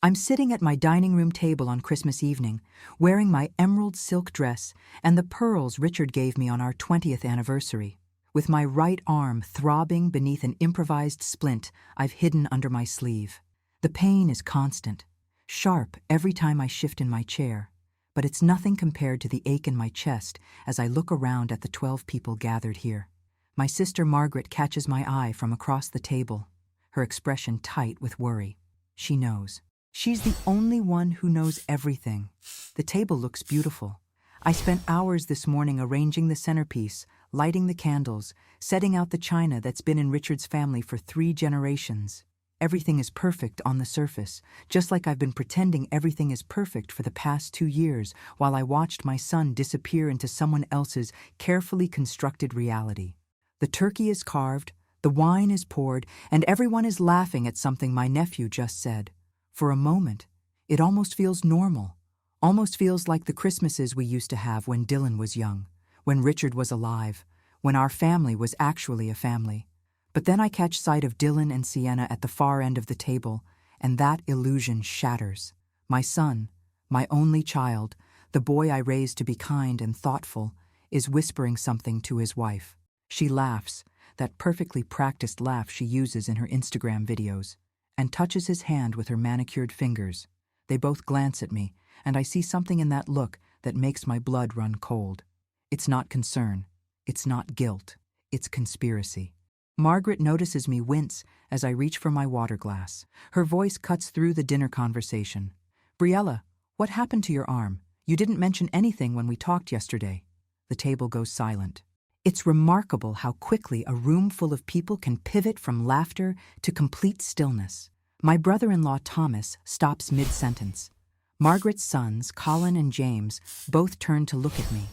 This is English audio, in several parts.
I'm sitting at my dining room table on Christmas evening, wearing my emerald silk dress and the pearls Richard gave me on our 20th anniversary, with my right arm throbbing beneath an improvised splint I've hidden under my sleeve. The pain is constant, sharp every time I shift in my chair, but it's nothing compared to the ache in my chest as I look around at the 12 people gathered here. My sister Margaret catches my eye from across the table, her expression tight with worry. She knows. She's the only one who knows everything. The table looks beautiful. I spent hours this morning arranging the centerpiece, lighting the candles, setting out the china that's been in Richard's family for 3 generations. Everything is perfect on the surface, just like I've been pretending everything is perfect for the past 2 years while I watched my son disappear into someone else's carefully constructed reality. The turkey is carved, the wine is poured, and everyone is laughing at something my nephew just said. For a moment, it almost feels normal, almost feels like the Christmases we used to have when Dylan was young, when Richard was alive, when our family was actually a family. But then I catch sight of Dylan and Sienna at the far end of the table, and that illusion shatters. My son, my only child, the boy I raised to be kind and thoughtful, is whispering something to his wife. She laughs, that perfectly practiced laugh she uses in her Instagram videos, and touches his hand with her manicured fingers. They both glance at me, and I see something in that look that makes my blood run cold. It's not concern. It's not guilt. It's conspiracy. Margaret notices me wince as I reach for my water glass. Her voice cuts through the dinner conversation. "Briella, what happened to your arm? You didn't mention anything when we talked yesterday." The table goes silent. It's remarkable how quickly a room full of people can pivot from laughter to complete stillness. My brother-in-law Thomas stops mid-sentence. Margaret's sons, Colin and James, both turn to look at me.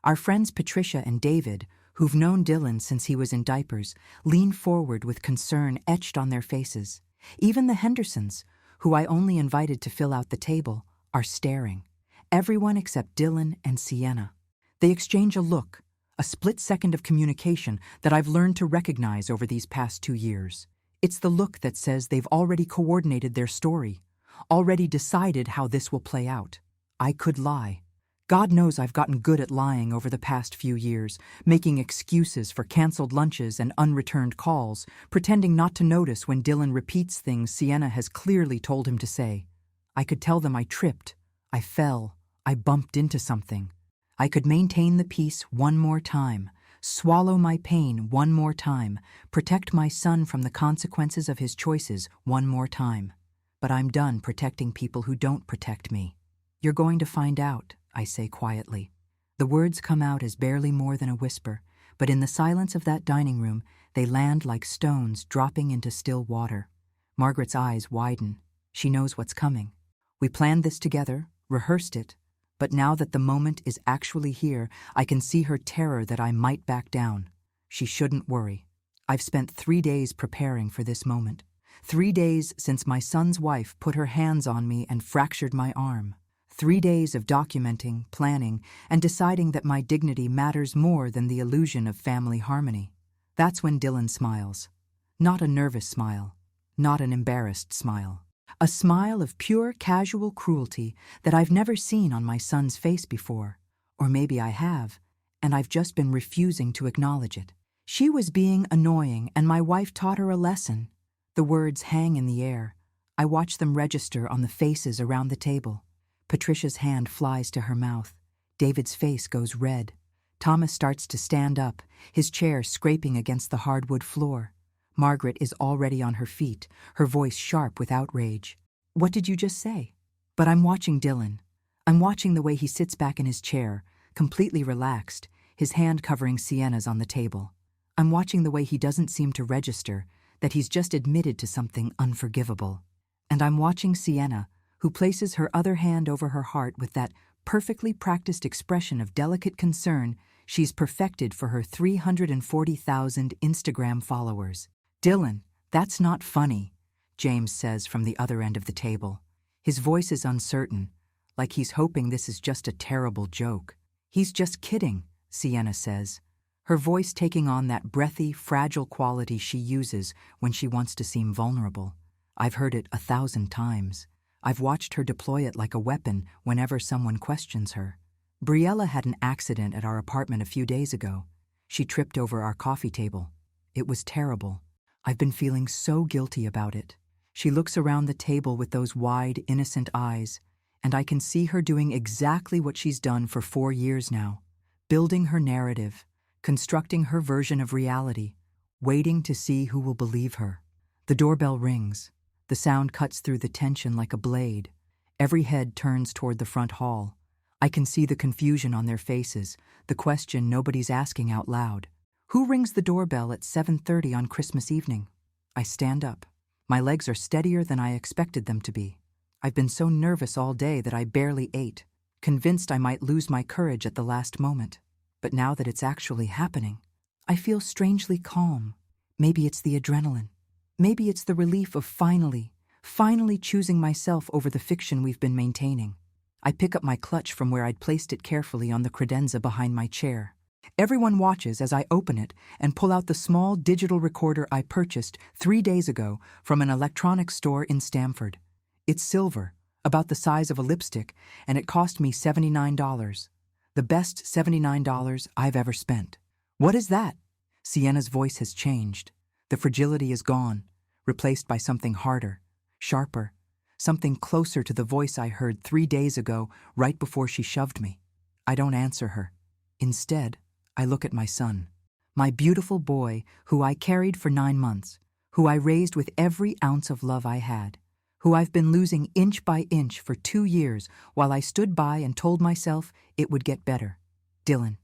Our friends Patricia and David, who've known Dylan since he was in diapers, lean forward with concern etched on their faces. Even the Hendersons, who I only invited to fill out the table, are staring. Everyone except Dylan and Sienna. They exchange a look, a split second of communication that I've learned to recognize over these past 2 years. It's the look that says they've already coordinated their story, already decided how this will play out. I could lie. God knows I've gotten good at lying over the past few years, making excuses for canceled lunches and unreturned calls, pretending not to notice when Dylan repeats things Sienna has clearly told him to say. I could tell them I tripped, I fell, I bumped into something. I could maintain the peace one more time, swallow my pain one more time, protect my son from the consequences of his choices one more time. But I'm done protecting people who don't protect me. "You're going to find out," I say quietly. The words come out as barely more than a whisper, but in the silence of that dining room, they land like stones dropping into still water. Margaret's eyes widen. She knows what's coming. We planned this together, rehearsed it, but now that the moment is actually here, I can see her terror that I might back down. She shouldn't worry. I've spent 3 days preparing for this moment. 3 days since my son's wife put her hands on me and fractured my arm. 3 days of documenting, planning, and deciding that my dignity matters more than the illusion of family harmony. That's when Dylan smiles. Not a nervous smile. Not an embarrassed smile. A smile of pure casual cruelty that I've never seen on my son's face before. Or maybe I have, and I've just been refusing to acknowledge it. She was being annoying, and my wife taught her a lesson. The words hang in the air. I watch them register on the faces around the table. Patricia's hand flies to her mouth. David's face goes red. Thomas starts to stand up, his chair scraping against the hardwood floor. Margaret is already on her feet, her voice sharp with outrage. "What did you just say?" But I'm watching Dylan. I'm watching the way he sits back in his chair, completely relaxed, his hand covering Sienna's on the table. I'm watching the way he doesn't seem to register that he's just admitted to something unforgivable. And I'm watching Sienna, who places her other hand over her heart with that perfectly practiced expression of delicate concern she's perfected for her 340,000 Instagram followers. "Dylan, that's not funny," James says from the other end of the table. His voice is uncertain, like he's hoping this is just a terrible joke. "He's just kidding," Sienna says, her voice taking on that breathy, fragile quality she uses when she wants to seem vulnerable. I've heard it 1,000 times. I've watched her deploy it like a weapon whenever someone questions her. Briella had an accident at our apartment a few days ago. She tripped over our coffee table. It was terrible. I've been feeling so guilty about it. She looks around the table with those wide, innocent eyes, and I can see her doing exactly what she's done for 4 years now, building her narrative, constructing her version of reality, waiting to see who will believe her. The doorbell rings. The sound cuts through the tension like a blade. Every head turns toward the front hall. I can see the confusion on their faces, the question nobody's asking out loud. Who rings the doorbell at 7:30 on Christmas evening? I stand up. My legs are steadier than I expected them to be. I've been so nervous all day that I barely ate, convinced I might lose my courage at the last moment. But now that it's actually happening, I feel strangely calm. Maybe it's the adrenaline. Maybe it's the relief of finally choosing myself over the fiction we've been maintaining. I pick up my clutch from where I'd placed it carefully on the credenza behind my chair. Everyone watches as I open it and pull out the small digital recorder I purchased 3 days ago from an electronics store in Stamford. It's silver, about the size of a lipstick, and it cost me $79. The best $79 I've ever spent. What is that? Sienna's voice has changed. The fragility is gone, replaced by something harder, sharper, something closer to the voice I heard 3 days ago right before she shoved me. I don't answer her. Instead, I look at my son, my beautiful boy who I carried for 9 months, who I raised with every ounce of love I had, who I've been losing inch by inch for 2 years while I stood by and told myself it would get better. Dylan,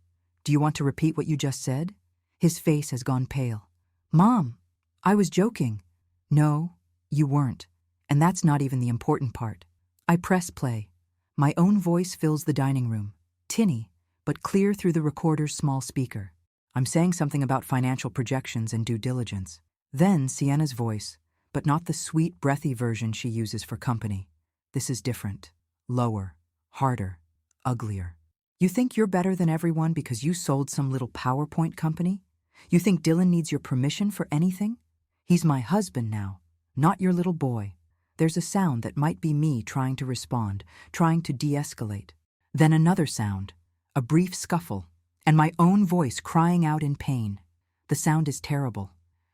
do you want to repeat what you just said? His face has gone pale. Mom, I was joking. No, you weren't. And that's not even the important part. I press play. My own voice fills the dining room, tinny, but clear through the recorder's small speaker. I'm saying something about financial projections and due diligence. Then Sienna's voice, but not the sweet, breathy version she uses for company. This is different. Lower, harder, uglier. You think you're better than everyone because you sold some little PowerPoint company? You think Dylan needs your permission for anything? He's my husband now, not your little boy. There's a sound that might be me trying to respond, trying to de-escalate. Then another sound, a brief scuffle, and my own voice crying out in pain. The sound is terrible.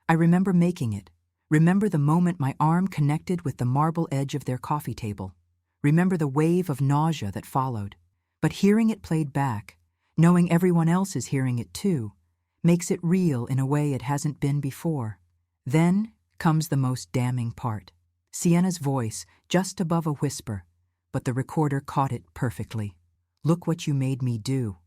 I remember making it. Remember the moment my arm connected with the marble edge of their coffee table. Remember the wave of nausea that followed. But hearing it played back, knowing everyone else is hearing it too, makes it real in a way it hasn't been before. Then comes the most damning part. Sienna's voice, just above a whisper, but the recorder caught it perfectly. Look what you made me do.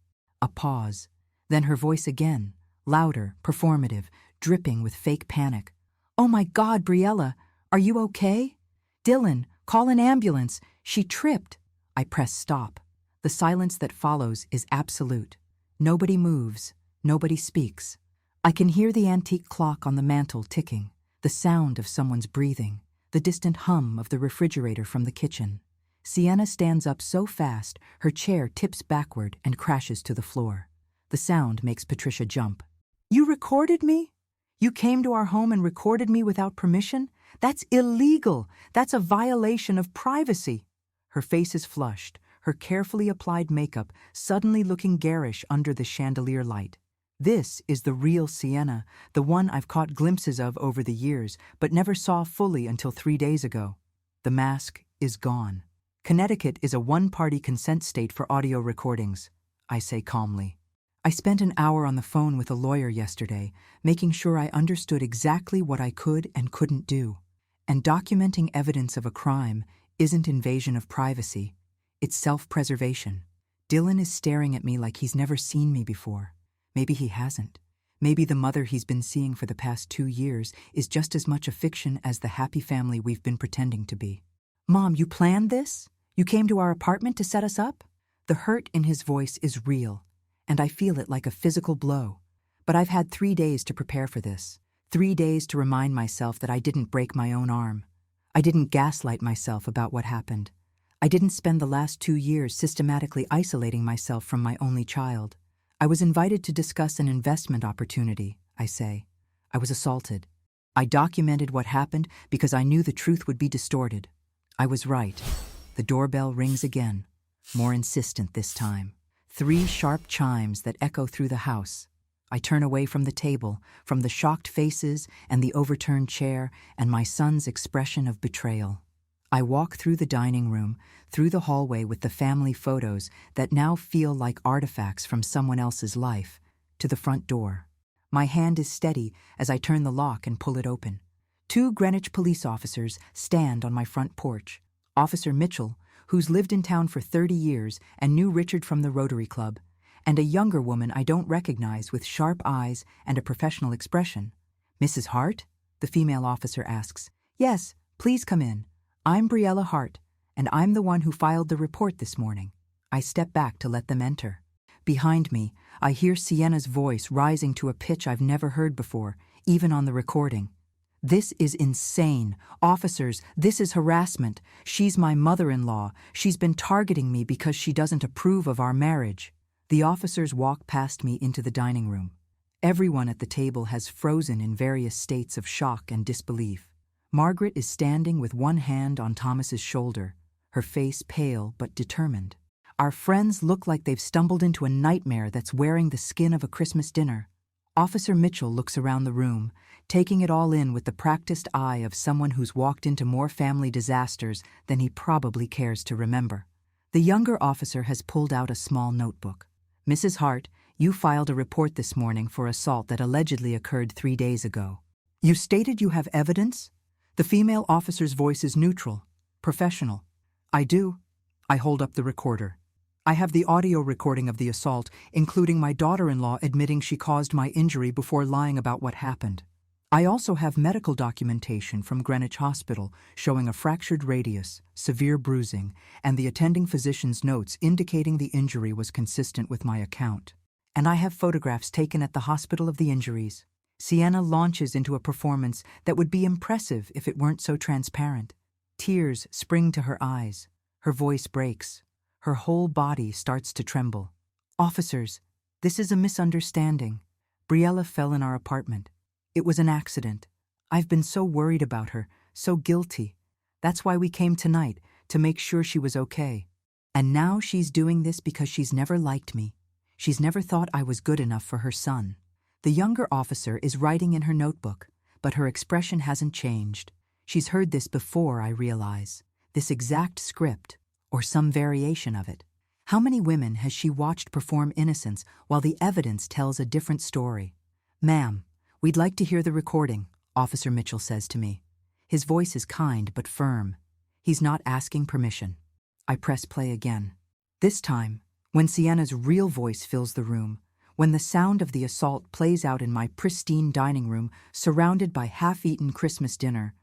A pause. Then her voice again, louder, performative, dripping with fake panic. Oh my God, Briella, are you okay? Dylan, call an ambulance. She tripped. I press stop. The silence that follows is absolute. Nobody moves. Nobody speaks. I can hear the antique clock on the mantel ticking, the sound of someone's breathing, the distant hum of the refrigerator from the kitchen. Sienna stands up so fast, her chair tips backward and crashes to the floor. The sound makes Patricia jump. You recorded me? You came to our home and recorded me without permission? That's illegal. That's a violation of privacy. Her face is flushed, her carefully applied makeup suddenly looking garish under the chandelier light. This is the real Sienna, the one I've caught glimpses of over the years, but never saw fully until 3 days ago. The mask is gone. Connecticut is a one-party consent state for audio recordings, I say calmly. I spent an hour on the phone with a lawyer yesterday, making sure I understood exactly what I could and couldn't do. And documenting evidence of a crime isn't invasion of privacy, it's self-preservation. Dylan is staring at me like he's never seen me before. Maybe he hasn't. Maybe the mother he's been seeing for the past 2 years is just as much a fiction as the happy family we've been pretending to be. Mom, you planned this? You came to our apartment to set us up? The hurt in his voice is real, and I feel it like a physical blow. But I've had 3 days to prepare for this. 3 days to remind myself that I didn't break my own arm. I didn't gaslight myself about what happened. I didn't spend the last 2 years systematically isolating myself from my only child. I was invited to discuss an investment opportunity, I say. I was assaulted. I documented what happened because I knew the truth would be distorted. I was right. The doorbell rings again, more insistent this time. 3 sharp chimes that echo through the house. I turn away from the table, from the shocked faces and the overturned chair and my son's expression of betrayal. I walk through the dining room, through the hallway with the family photos that now feel like artifacts from someone else's life, to the front door. My hand is steady as I turn the lock and pull it open. 2 Greenwich police officers stand on my front porch. Officer Mitchell, who's lived in town for 30 years and knew Richard from the Rotary Club, and a younger woman I don't recognize with sharp eyes and a professional expression. "Mrs. Hart?" the female officer asks. "Yes, please come in. I'm Briella Hart, and I'm the one who filed the report this morning." I step back to let them enter. Behind me, I hear Sienna's voice rising to a pitch I've never heard before, even on the recording. "This is insane. Officers, this is harassment. She's my mother-in-law. She's been targeting me because she doesn't approve of our marriage." The officers walk past me into the dining room. Everyone at the table has frozen in various states of shock and disbelief. Margaret is standing with one hand on Thomas's shoulder, her face pale but determined. Our friends look like they've stumbled into a nightmare that's wearing the skin of a Christmas dinner. Officer Mitchell looks around the room, taking it all in with the practiced eye of someone who's walked into more family disasters than he probably cares to remember. The younger officer has pulled out a small notebook. "Mrs. Hart, you filed a report this morning for assault that allegedly occurred 3 days ago. You stated you have evidence?" The female officer's voice is neutral, professional. "I do." I hold up the recorder. "I have the audio recording of the assault, including my daughter-in-law admitting she caused my injury before lying about what happened. I also have medical documentation from Greenwich Hospital showing a fractured radius, severe bruising, and the attending physician's notes indicating the injury was consistent with my account. And I have photographs taken at the hospital of the injuries." Sienna launches into a performance that would be impressive if it weren't so transparent. Tears spring to her eyes. Her voice breaks. Her whole body starts to tremble. "Officers, this is a misunderstanding. Briella fell in our apartment. It was an accident. I've been so worried about her, so guilty. That's why we came tonight, to make sure she was okay. And now she's doing this because she's never liked me. She's never thought I was good enough for her son." The younger officer is writing in her notebook, but her expression hasn't changed. She's heard this before, I realize. This exact script, or some variation of it. How many women has she watched perform innocence while the evidence tells a different story? "Ma'am, we'd like to hear the recording," Officer Mitchell says to me. His voice is kind but firm. He's not asking permission. I press play again. This time, when Sienna's real voice fills the room, when the sound of the assault plays out in my pristine dining room surrounded by half-eaten Christmas dinner,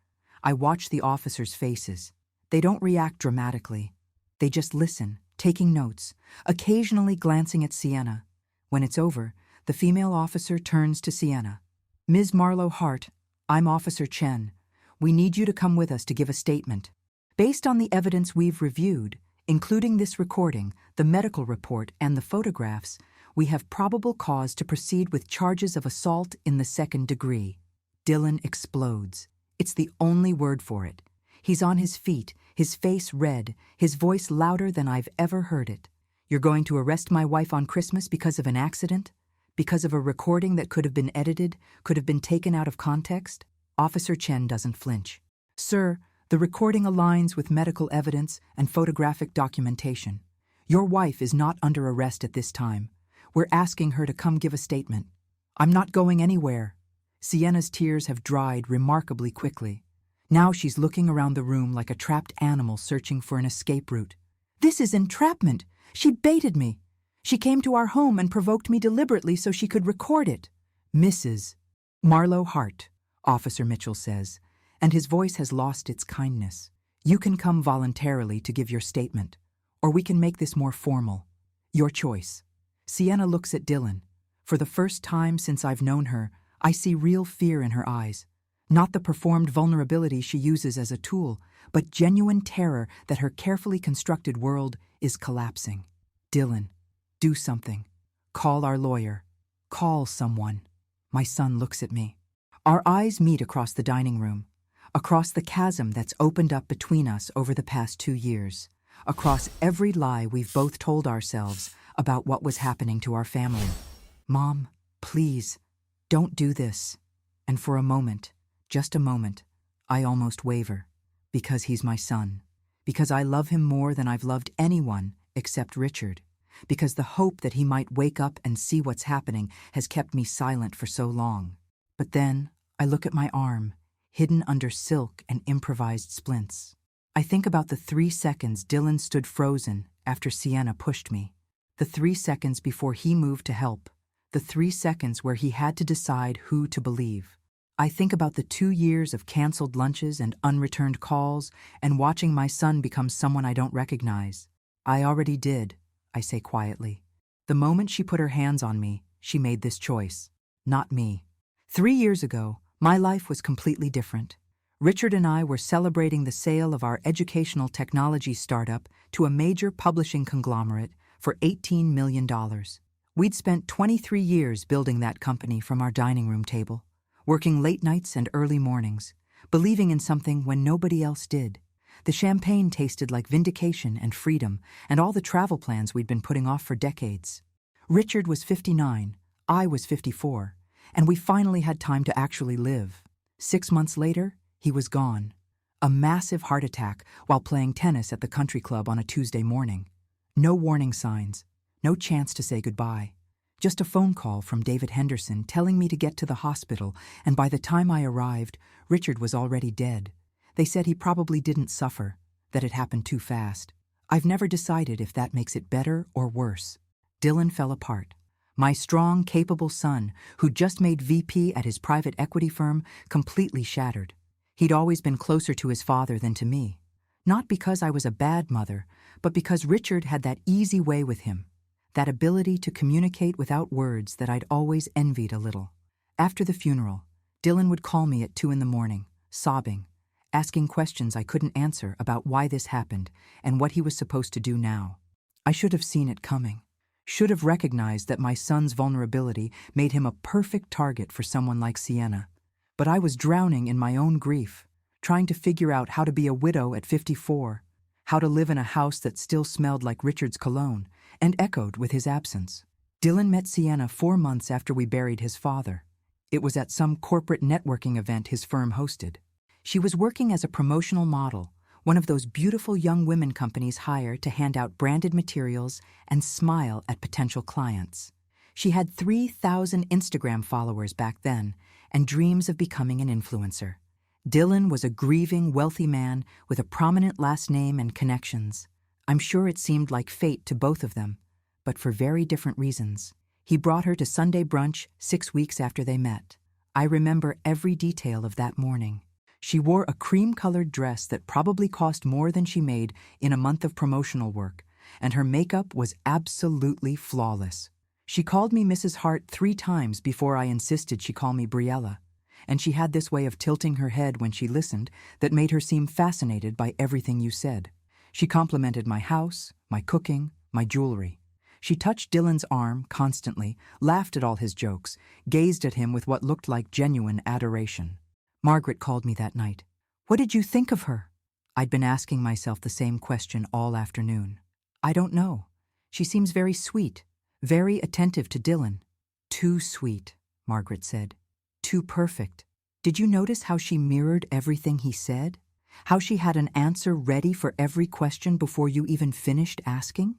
I watch the officers' faces. They don't react dramatically. They just listen, taking notes, occasionally glancing at Sienna. When it's over, the female officer turns to Sienna. "Ms. Marlowe Hart, I'm Officer Chen. We need you to come with us to give a statement. Based on the evidence we've reviewed, including this recording, the medical report, and the photographs, we have probable cause to proceed with charges of assault in the 2nd degree." Dylan explodes. It's the only word for it. He's on his feet, his face red, his voice louder than I've ever heard it. "You're going to arrest my wife on Christmas because of an accident? Because of a recording that could have been edited, could have been taken out of context?" Officer Chen doesn't flinch. "Sir, the recording aligns with medical evidence and photographic documentation. Your wife is not under arrest at this time. We're asking her to come give a statement." "I'm not going anywhere." Sienna's tears have dried remarkably quickly. Now she's looking around the room like a trapped animal searching for an escape route. "This is entrapment. She baited me. She came to our home and provoked me deliberately so she could record it." "Mrs. Marlowe Hart," Officer Mitchell says, and his voice has lost its kindness. "You can come voluntarily to give your statement, or we can make this more formal. Your choice." Sienna looks at Dylan. For the first time since I've known her, I see real fear in her eyes. Not the performed vulnerability she uses as a tool, but genuine terror that her carefully constructed world is collapsing. "Dylan, do something. Call our lawyer. Call someone." My son looks at me. Our eyes meet across the dining room. across the chasm that's opened up between us over the past 2 years, across every lie we've both told ourselves about what was happening to our family. Mom, please, don't do this. And for a moment, just a moment, I almost waver, because he's my son, because I love him more than I've loved anyone except Richard, because the hope that he might wake up and see what's happening has kept me silent for so long. But then I look at my arm, hidden under silk and improvised splints. I think about the 3 seconds Dylan stood frozen after Sienna pushed me, the 3 seconds before he moved to help, the 3 seconds where he had to decide who to believe. I think about the 2 years of canceled lunches and unreturned calls and watching my son become someone I don't recognize. I already did, I say quietly. The moment she put her hands on me, she made this choice. Not me. 3 years ago, my life was completely different. Richard and I were celebrating the sale of our educational technology startup to a major publishing conglomerate for $18 million. We'd spent 23 years building that company from our dining room table, working late nights and early mornings, believing in something when nobody else did. The champagne tasted like vindication and freedom, and all the travel plans we'd been putting off for decades. Richard was 59, I was 54, and we finally had time to actually live. 6 months later, he was gone. A massive heart attack while playing tennis at the country club on a Tuesday morning. No warning signs, no chance to say goodbye. Just a phone call from David Henderson telling me to get to the hospital, and by the time I arrived, Richard was already dead. They said he probably didn't suffer, that it happened too fast. I've never decided if that makes it better or worse. Dylan fell apart. My strong, capable son, who'd just made VP at his private equity firm, completely shattered. He'd always been closer to his father than to me. Not because I was a bad mother, but because Richard had that easy way with him, that ability to communicate without words that I'd always envied a little. After the funeral, Dylan would call me at 2 a.m, sobbing, asking questions I couldn't answer about why this happened and what he was supposed to do now. I should have seen it coming. Should have recognized that my son's vulnerability made him a perfect target for someone like Sienna. But I was drowning in my own grief, trying to figure out how to be a widow at 54, how to live in a house that still smelled like Richard's cologne and echoed with his absence. Dylan met Sienna 4 months after we buried his father. It was at some corporate networking event his firm hosted. She was working as a promotional model, one of those beautiful young women companies hire to hand out branded materials and smile at potential clients. She had 3,000 Instagram followers back then and dreams of becoming an influencer. Dylan was a grieving, wealthy man with a prominent last name and connections. I'm sure it seemed like fate to both of them, but for very different reasons. He brought her to Sunday brunch 6 weeks after they met. I remember every detail of that morning. She wore a cream-colored dress that probably cost more than she made in a month of promotional work, and her makeup was absolutely flawless. She called me Mrs. Hart 3 times before I insisted she call me Briella, and she had this way of tilting her head when she listened that made her seem fascinated by everything you said. She complimented my house, my cooking, my jewelry. She touched Dylan's arm constantly, laughed at all his jokes, gazed at him with what looked like genuine adoration. Margaret called me that night. "What did you think of her?" I'd been asking myself the same question all afternoon. "I don't know. She seems very sweet, very attentive to Dylan." "Too sweet," Margaret said. "Too perfect. Did you notice how she mirrored everything he said? How she had an answer ready for every question before you even finished asking?"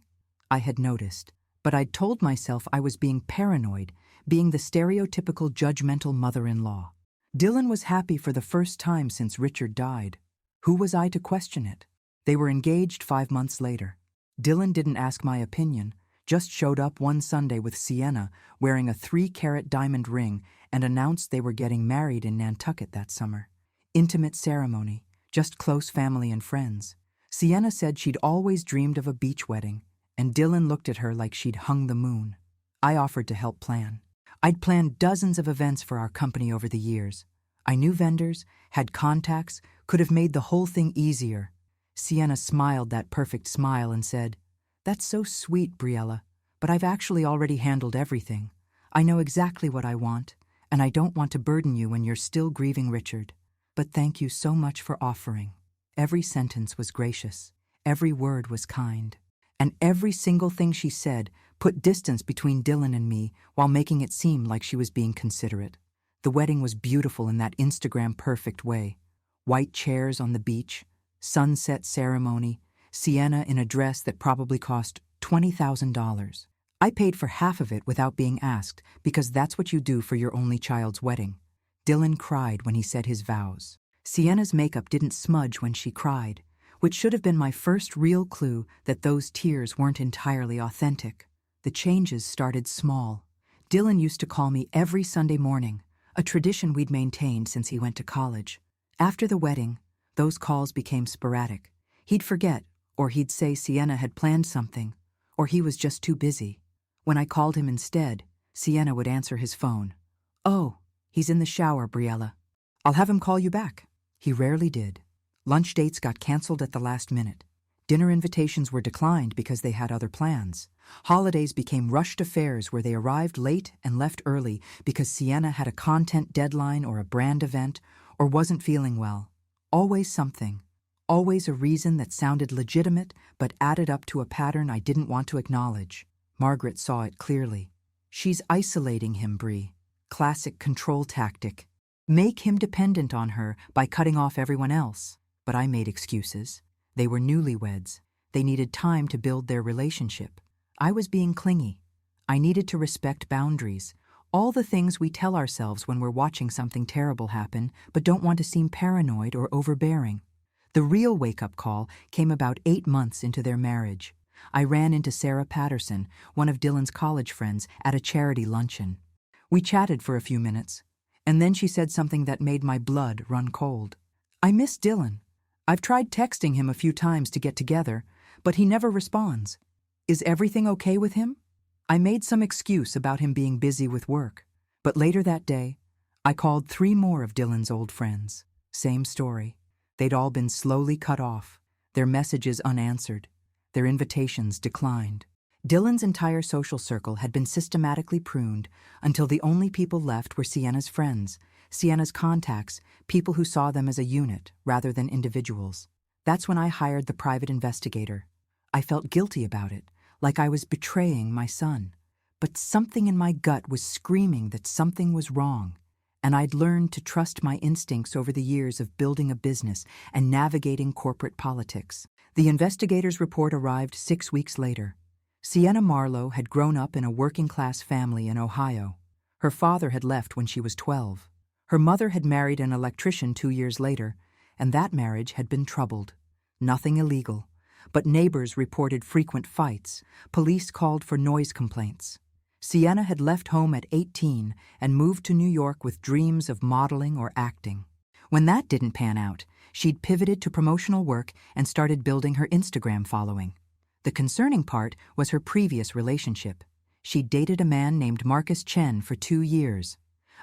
I had noticed, but I'd told myself I was being paranoid, being the stereotypical judgmental mother-in-law. Dylan was happy for the first time since Richard died. Who was I to question it? They were engaged 5 months later. Dylan didn't ask my opinion, just showed up one Sunday with Sienna wearing a 3-carat diamond ring and announced they were getting married in Nantucket that summer. Intimate ceremony, just close family and friends. Sienna said she'd always dreamed of a beach wedding, and Dylan looked at her like she'd hung the moon. I offered to help plan. I'd planned dozens of events for our company over the years. I knew vendors, had contacts, could have made the whole thing easier. Sienna smiled that perfect smile and said, "That's so sweet, Briella, but I've actually already handled everything. I know exactly what I want, and I don't want to burden you when you're still grieving Richard. But thank you so much for offering. Every sentence was gracious. Every word was kind. And every single thing she said put distance between Dylan and me while making it seem like she was being considerate. The wedding was beautiful in that Instagram-perfect way. White chairs on the beach, sunset ceremony, Sienna in a dress that probably cost $20,000. I paid for half of it without being asked because that's what you do for your only child's wedding. Dylan cried when he said his vows. Sienna's makeup didn't smudge when she cried, which should have been my first real clue that those tears weren't entirely authentic. The changes started small. Dylan used to call me every Sunday morning, a tradition we'd maintained since he went to college. After the wedding, those calls became sporadic. He'd forget, or he'd say Sienna had planned something, or he was just too busy. When I called him instead, Sienna would answer his phone. "Oh, he's in the shower, Briella. I'll have him call you back." He rarely did. Lunch dates got canceled at the last minute. Dinner invitations were declined because they had other plans. Holidays became rushed affairs where they arrived late and left early because Sienna had a content deadline or a brand event or wasn't feeling well. Always something. Always a reason that sounded legitimate but added up to a pattern I didn't want to acknowledge. Margaret saw it clearly. She's isolating him, Brie. Classic control tactic. Make him dependent on her by cutting off everyone else. But I made excuses. They were newlyweds. They needed time to build their relationship. I was being clingy. I needed to respect boundaries. All the things we tell ourselves when we're watching something terrible happen, but don't want to seem paranoid or overbearing. The real wake-up call came about 8 months into their marriage. I ran into Sarah Patterson, one of Dylan's college friends, at a charity luncheon. We chatted for a few minutes, and then she said something that made my blood run cold. "I miss Dylan. I've tried texting him a few times to get together, but he never responds. Is everything okay with him?" I made some excuse about him being busy with work, but later that day, I called 3 more of Dylan's old friends. Same story. They'd all been slowly cut off, their messages unanswered, their invitations declined. Dylan's entire social circle had been systematically pruned until the only people left were Sienna's friends, Sienna's contacts, people who saw them as a unit rather than individuals. That's when I hired the private investigator. I felt guilty about it, like I was betraying my son. But something in my gut was screaming that something was wrong, and I'd learned to trust my instincts over the years of building a business and navigating corporate politics. The investigator's report arrived 6 weeks later. Sienna Marlowe had grown up in a working-class family in Ohio. Her father had left when she was 12. Her mother had married an electrician 2 years later, and that marriage had been troubled. Nothing illegal, but neighbors reported frequent fights. Police called for noise complaints. Sienna had left home at 18 and moved to New York with dreams of modeling or acting. When that didn't pan out, she'd pivoted to promotional work and started building her Instagram following. The concerning part was her previous relationship. She'd dated a man named Marcus Chen for 2 years.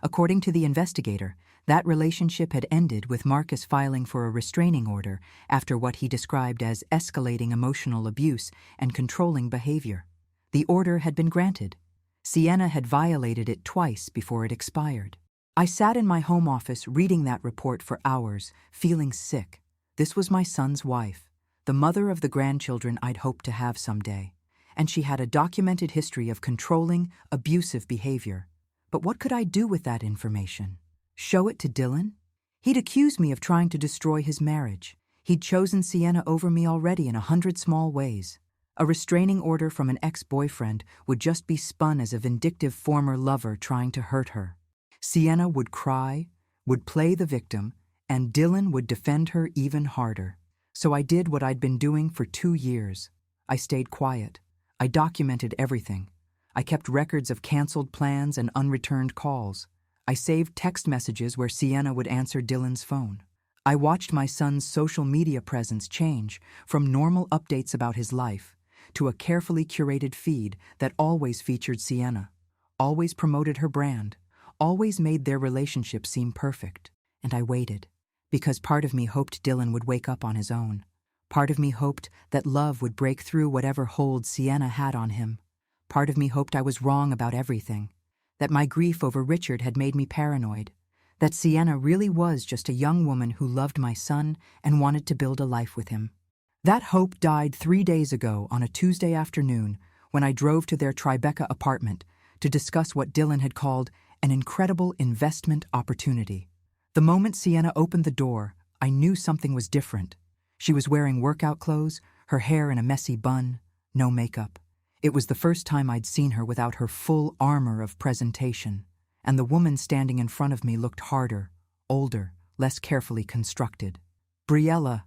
According to the investigator, that relationship had ended with Marcus filing for a restraining order after what he described as escalating emotional abuse and controlling behavior. The order had been granted. Sienna had violated it twice before it expired. I sat in my home office reading that report for hours, feeling sick. This was my son's wife, the mother of the grandchildren I'd hoped to have someday, and she had a documented history of controlling, abusive behavior. But what could I do with that information? Show it to Dylan? He'd accused me of trying to destroy his marriage. He'd chosen Sienna over me already in 100 small ways. A restraining order from an ex-boyfriend would just be spun as a vindictive former lover trying to hurt her. Sienna would cry, would play the victim, and Dylan would defend her even harder. So I did what I'd been doing for 2 years. I stayed quiet. I documented everything. I kept records of canceled plans and unreturned calls. I saved text messages where Sienna would answer Dylan's phone. I watched my son's social media presence change from normal updates about his life to a carefully curated feed that always featured Sienna, always promoted her brand, always made their relationship seem perfect. And I waited, because part of me hoped Dylan would wake up on his own. Part of me hoped that love would break through whatever hold Sienna had on him. Part of me hoped I was wrong about everything, that my grief over Richard had made me paranoid, that Sienna really was just a young woman who loved my son and wanted to build a life with him. That hope died 3 days ago on a Tuesday afternoon when I drove to their Tribeca apartment to discuss what Dylan had called an incredible investment opportunity. The moment Sienna opened the door, I knew something was different. She was wearing workout clothes, her hair in a messy bun, no makeup. It was the first time I'd seen her without her full armor of presentation, and the woman standing in front of me looked harder, older, less carefully constructed. "Briella,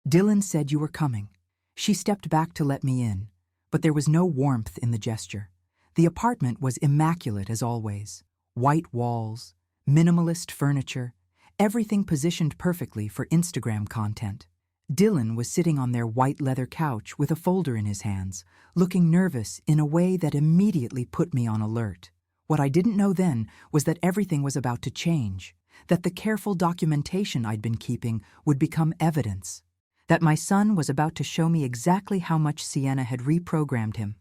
Dylan said you were coming." She stepped back to let me in, but there was no warmth in the gesture. The apartment was immaculate as always. White walls, minimalist furniture, everything positioned perfectly for Instagram content. Dylan was sitting on their white leather couch with a folder in his hands, looking nervous in a way that immediately put me on alert. What I didn't know then was that everything was about to change, that the careful documentation I'd been keeping would become evidence, that my son was about to show me exactly how much Sienna had reprogrammed him,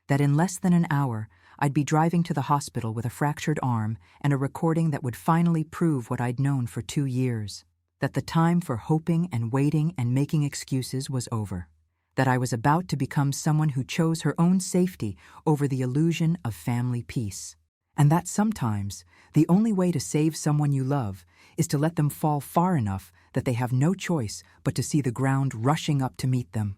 that in less than an hour I'd be driving to the hospital with a fractured arm and a recording that would finally prove what I'd known for 2 years. That the time for hoping and waiting and making excuses was over, that I was about to become someone who chose her own safety over the illusion of family peace, and that sometimes the only way to save someone you love is to let them fall far enough that they have no choice but to see the ground rushing up to meet them.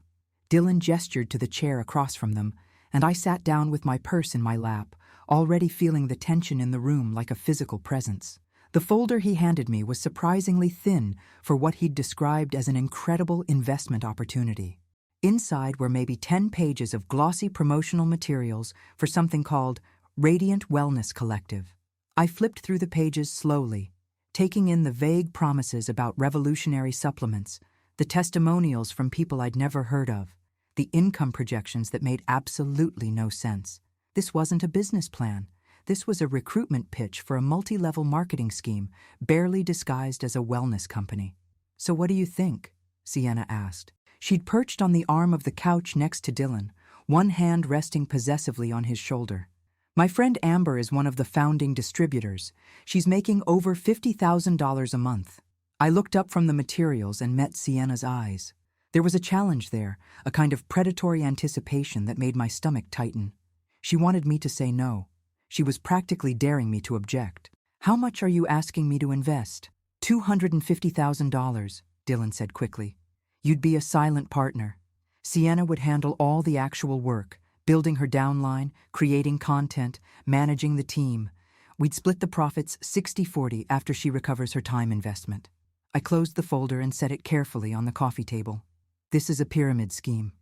Dylan gestured to the chair across from them, and I sat down with my purse in my lap, already feeling the tension in the room like a physical presence. The folder he handed me was surprisingly thin for what he'd described as an incredible investment opportunity. Inside were maybe 10 pages of glossy promotional materials for something called Radiant Wellness Collective. I flipped through the pages slowly, taking in the vague promises about revolutionary supplements, the testimonials from people I'd never heard of, the income projections that made absolutely no sense. This wasn't a business plan. This was a recruitment pitch for a multi-level marketing scheme, barely disguised as a wellness company. "So what do you think?" Sienna asked. She'd perched on the arm of the couch next to Dylan, one hand resting possessively on his shoulder. "My friend Amber is one of the founding distributors. She's making over $50,000 a month." I looked up from the materials and met Sienna's eyes. There was a challenge there, a kind of predatory anticipation that made my stomach tighten. She wanted me to say no. She was practically daring me to object. "How much are you asking me to invest?" $250,000, Dylan said quickly. "You'd be a silent partner. Sienna would handle all the actual work, building her downline, creating content, managing the team. We'd split the profits 60-40 after she recovers her time investment." I closed the folder and set it carefully on the coffee table. "This is a pyramid scheme."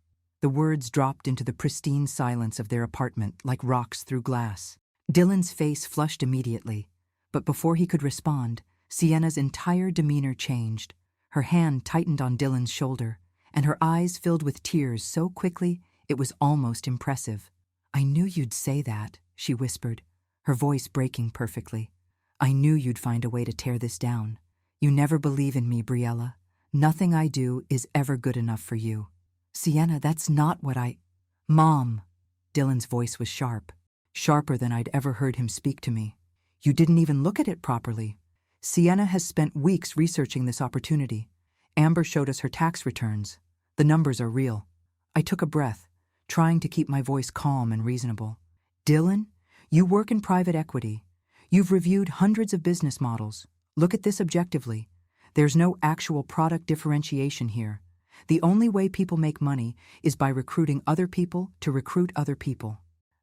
The words dropped into the pristine silence of their apartment like rocks through glass. Dylan's face flushed immediately, but before he could respond, Sienna's entire demeanor changed. Her hand tightened on Dylan's shoulder, and her eyes filled with tears so quickly it was almost impressive. "I knew you'd say that," she whispered, her voice breaking perfectly. "I knew you'd find a way to tear this down. You never believe in me, Briella. Nothing I do is ever good enough for you." "Sienna, that's not what I—" "Mom!" Dylan's voice was sharp. Sharper than I'd ever heard him speak to me. "You didn't even look at it properly. Sienna has spent weeks researching this opportunity. Amber showed us her tax returns. The numbers are real." I took a breath, trying to keep my voice calm and reasonable. "Dylan, you work in private equity. You've reviewed hundreds of business models. Look at this objectively. There's no actual product differentiation here. The only way people make money is by recruiting other people to recruit other people.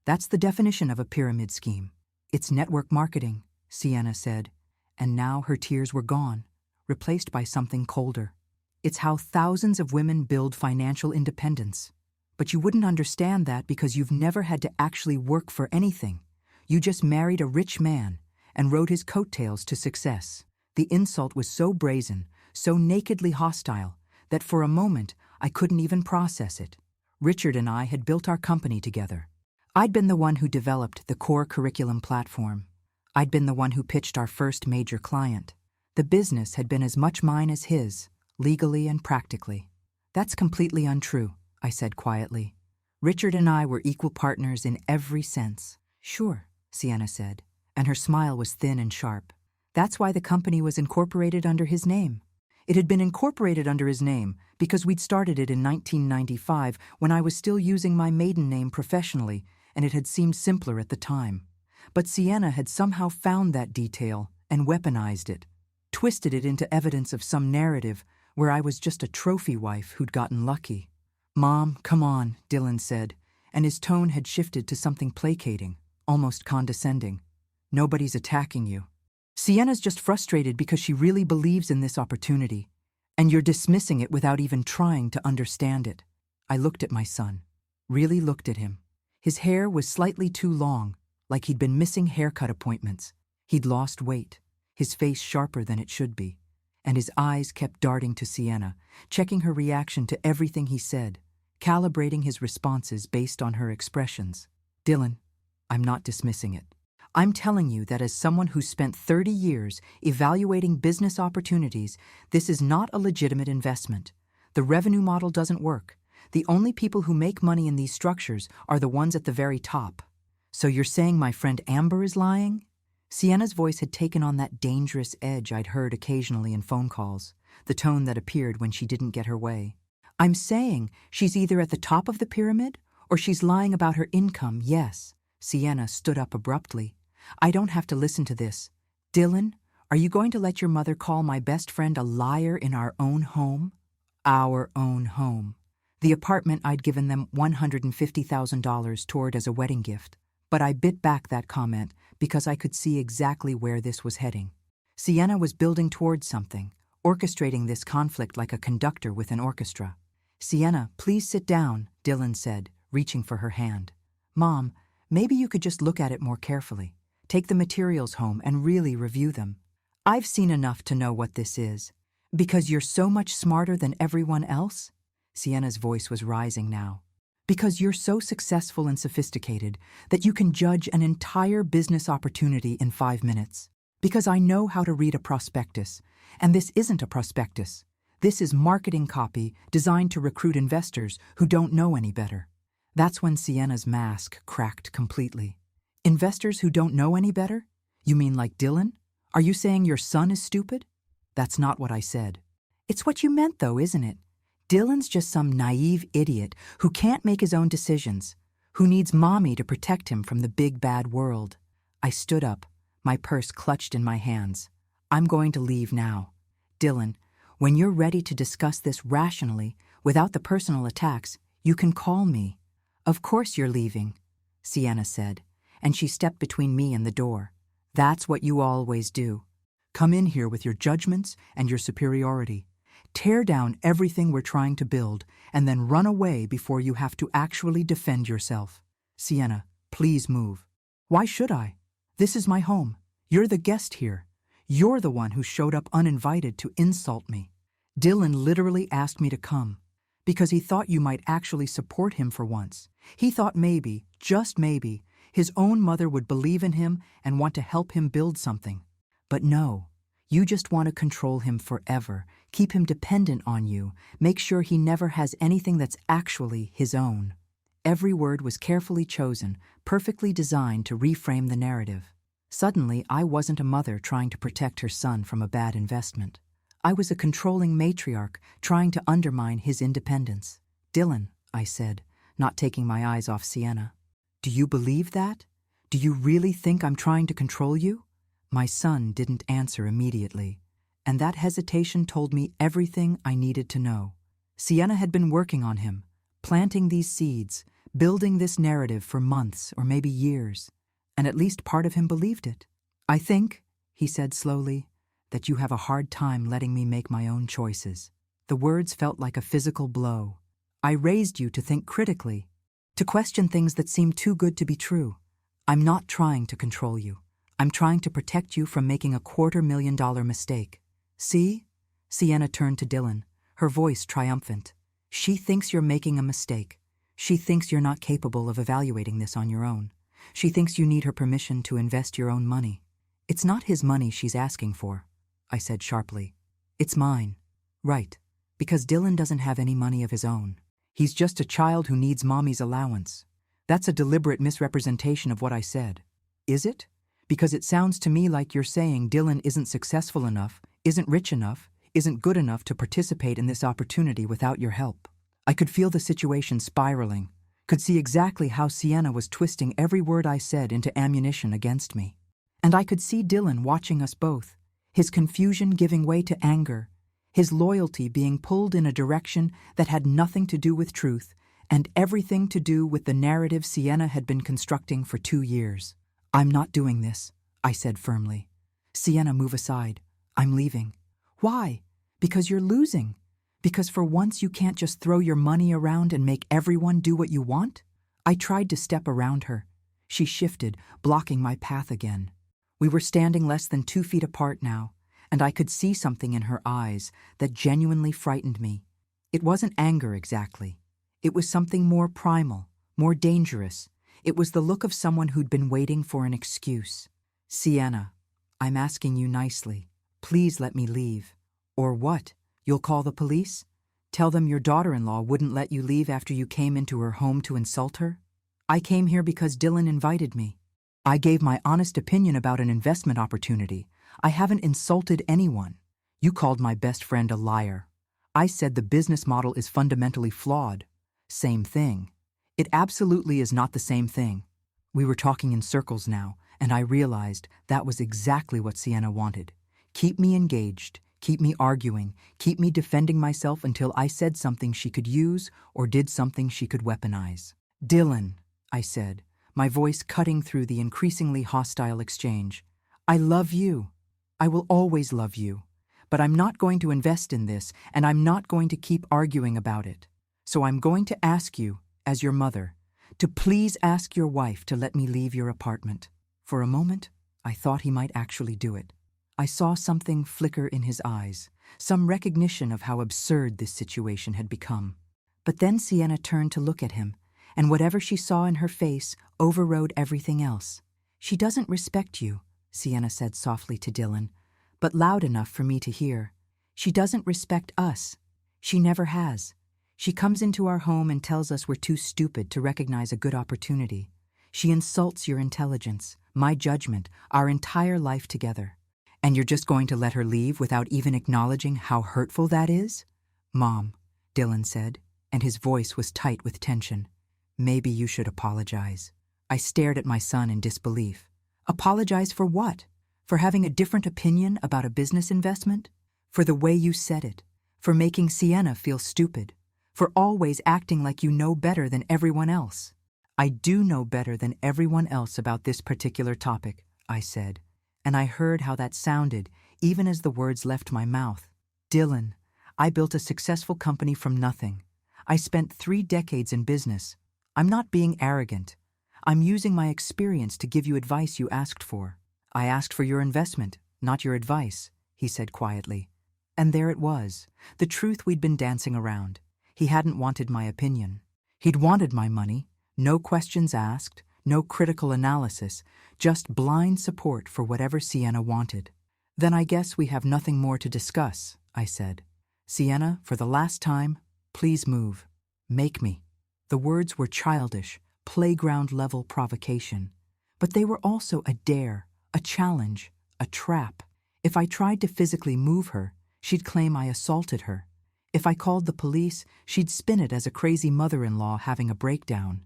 That's the definition of a pyramid scheme. It's network marketing," Sienna said, and now her tears were gone, replaced by something colder. "It's how thousands of women build financial independence. But you wouldn't understand that because you've never had to actually work for anything. You just married a rich man and rode his coattails to success." The insult was so brazen, so nakedly hostile, that for a moment I couldn't even process it. Richard and I had built our company together. I'd been the one who developed the core curriculum platform. I'd been the one who pitched our first major client. The business had been as much mine as his, legally and practically. "That's completely untrue," I said quietly. "Richard and I were equal partners in every sense." "Sure," Sienna said, and her smile was thin and sharp. That's why the company was incorporated under his name. It had been incorporated under his name because we'd started it in 1995 when I was still using my maiden name professionally, and it had seemed simpler at the time. But Sienna had somehow found that detail and weaponized it, twisted it into evidence of some narrative where I was just a trophy wife who'd gotten lucky. "Mom, come on," Dylan said, and his tone had shifted to something placating, almost condescending. "Nobody's attacking you. Sienna's just frustrated because she really believes in this opportunity, and you're dismissing it without even trying to understand it." I looked at my son, really looked at him. His hair was slightly too long, like he'd been missing haircut appointments. He'd lost weight, his face sharper than it should be, and his eyes kept darting to Sienna, checking her reaction to everything he said, calibrating his responses based on her expressions. "Dylan, I'm not dismissing it. I'm telling you that as someone who's spent 30 years evaluating business opportunities, this is not a legitimate investment. The revenue model doesn't work. The only people who make money in these structures are the ones at the very top. So you're saying my friend Amber is lying?" Sienna's voice had taken on that dangerous edge I'd heard occasionally in phone calls, the tone that appeared when she didn't get her way. "I'm saying she's either at the top of the pyramid or she's lying about her income, yes." Sienna stood up abruptly. "I don't have to listen to this. Dylan, are you going to let your mother call my best friend a liar in our own home?" Our own home. The apartment I'd given them $150,000 toward as a wedding gift. But I bit back that comment because I could see exactly where this was heading. Sienna was building towards something, orchestrating this conflict like a conductor with an orchestra. "Sienna, please sit down," Dylan said, reaching for her hand. "Mom, maybe you could just look at it more carefully. Take the materials home and really review them. I've seen enough to know what this is. Because you're so much smarter than everyone else?" Sienna's voice was rising now. "Because you're so successful and sophisticated that you can judge an entire business opportunity in 5 minutes. Because I know how to read a prospectus, and this isn't a prospectus. This is marketing copy designed to recruit investors who don't know any better." That's when Sienna's mask cracked completely. "Investors who don't know any better? You mean like Dylan? Are you saying your son is stupid?" "That's not what I said." "It's what you meant though, isn't it? Dylan's just some naive idiot who can't make his own decisions, who needs mommy to protect him from the big bad world." I stood up, my purse clutched in my hands. "I'm going to leave now. Dylan, when you're ready to discuss this rationally, without the personal attacks, you can call me." "Of course you're leaving," Sienna said, and she stepped between me and the door. "That's what you always do. Come in here with your judgments and your superiority. Tear down everything we're trying to build, and then run away before you have to actually defend yourself. Sienna, please move." "Why should I? This is my home. You're the guest here. You're the one who showed up uninvited to insult me. Dylan literally asked me to come because he thought you might actually support him for once. He thought maybe, just maybe, his own mother would believe in him and want to help him build something. But no, you just want to control him forever, keep him dependent on you, make sure he never has anything that's actually his own." Every word was carefully chosen, perfectly designed to reframe the narrative. Suddenly, I wasn't a mother trying to protect her son from a bad investment. I was a controlling matriarch trying to undermine his independence. "Dylan," I said, not taking my eyes off Sienna, "do you believe that? Do you really think I'm trying to control you?" My son didn't answer immediately, and that hesitation told me everything I needed to know. Sienna had been working on him, planting these seeds, building this narrative for months or maybe years, and at least part of him believed it. "I think," he said slowly, "that you have a hard time letting me make my own choices." The words felt like a physical blow. "I raised you to think critically, to question things that seem too good to be true. I'm not trying to control you. I'm trying to protect you from making a $250,000 mistake. See?" Sienna turned to Dylan, her voice triumphant. "She thinks you're making a mistake. She thinks you're not capable of evaluating this on your own. She thinks you need her permission to invest your own money. It's not his money she's asking for," I said sharply. "It's mine." "Right, because Dylan doesn't have any money of his own. He's just a child who needs mommy's allowance." "That's a deliberate misrepresentation of what I said." "Is it? Because it sounds to me like you're saying Dylan isn't successful enough, isn't rich enough, isn't good enough to participate in this opportunity without your help. I could feel the situation spiraling, could see exactly how Sienna was twisting every word I said into ammunition against me. And I could see Dylan watching us both, his confusion giving way to anger, his loyalty being pulled in a direction that had nothing to do with truth and everything to do with the narrative Sienna had been constructing for 2 years. "I'm not doing this," I said firmly. "Sienna, move aside. I'm leaving." "Why?" "Because you're losing. Because for once you can't just throw your money around and make everyone do what you want." I tried to step around her. She shifted, blocking my path again. We were standing less than 2 feet apart now, and I could see something in her eyes that genuinely frightened me. It wasn't anger exactly. It was something more primal, more dangerous. It was the look of someone who'd been waiting for an excuse. "Sienna, I'm asking you nicely. Please let me leave." "Or what? You'll call the police? Tell them your daughter-in-law wouldn't let you leave after you came into her home to insult her?" "I came here because Dylan invited me. I gave my honest opinion about an investment opportunity. I haven't insulted anyone. You called my best friend a liar. I said the business model is fundamentally flawed." "Same thing." "It absolutely is not the same thing." We were talking in circles now, and I realized that was exactly what Sienna wanted. Keep me engaged, keep me arguing, keep me defending myself until I said something she could use or did something she could weaponize. "Dylan," I said, my voice cutting through the increasingly hostile exchange, "I love you. I will always love you. But I'm not going to invest in this, and I'm not going to keep arguing about it. So I'm going to ask you, as your mother, to please ask your wife to let me leave your apartment." For a moment, I thought he might actually do it. I saw something flicker in his eyes, some recognition of how absurd this situation had become. But then Sienna turned to look at him, and whatever she saw in her face overrode everything else. "She doesn't respect you," Sienna said softly to Dylan, but loud enough for me to hear. "She doesn't respect us. She never has. She comes into our home and tells us we're too stupid to recognize a good opportunity. She insults your intelligence, my judgment, our entire life together. And you're just going to let her leave without even acknowledging how hurtful that is?" "Mom," Dylan said, and his voice was tight with tension, "maybe you should apologize." I stared at my son in disbelief. "Apologize for what? For having a different opinion about a business investment? For the way you said it? For making Sienna feel stupid? For always acting like you know better than everyone else?" "I do know better than everyone else about this particular topic," I said, and I heard how that sounded even as the words left my mouth. "Dylan, I built a successful company from nothing. I spent 3 decades in business. I'm not being arrogant. I'm using my experience to give you advice you asked for." "I asked for your investment, not your advice," he said quietly. And there it was, the truth we'd been dancing around. He hadn't wanted my opinion. He'd wanted my money, no questions asked, no critical analysis, just blind support for whatever Sienna wanted. "Then I guess we have nothing more to discuss," I said. "Sienna, for the last time, please move. Make me." The words were childish, playground-level provocation. But they were also a dare, a challenge, a trap. If I tried to physically move her, she'd claim I assaulted her. If I called the police, she'd spin it as a crazy mother-in-law having a breakdown.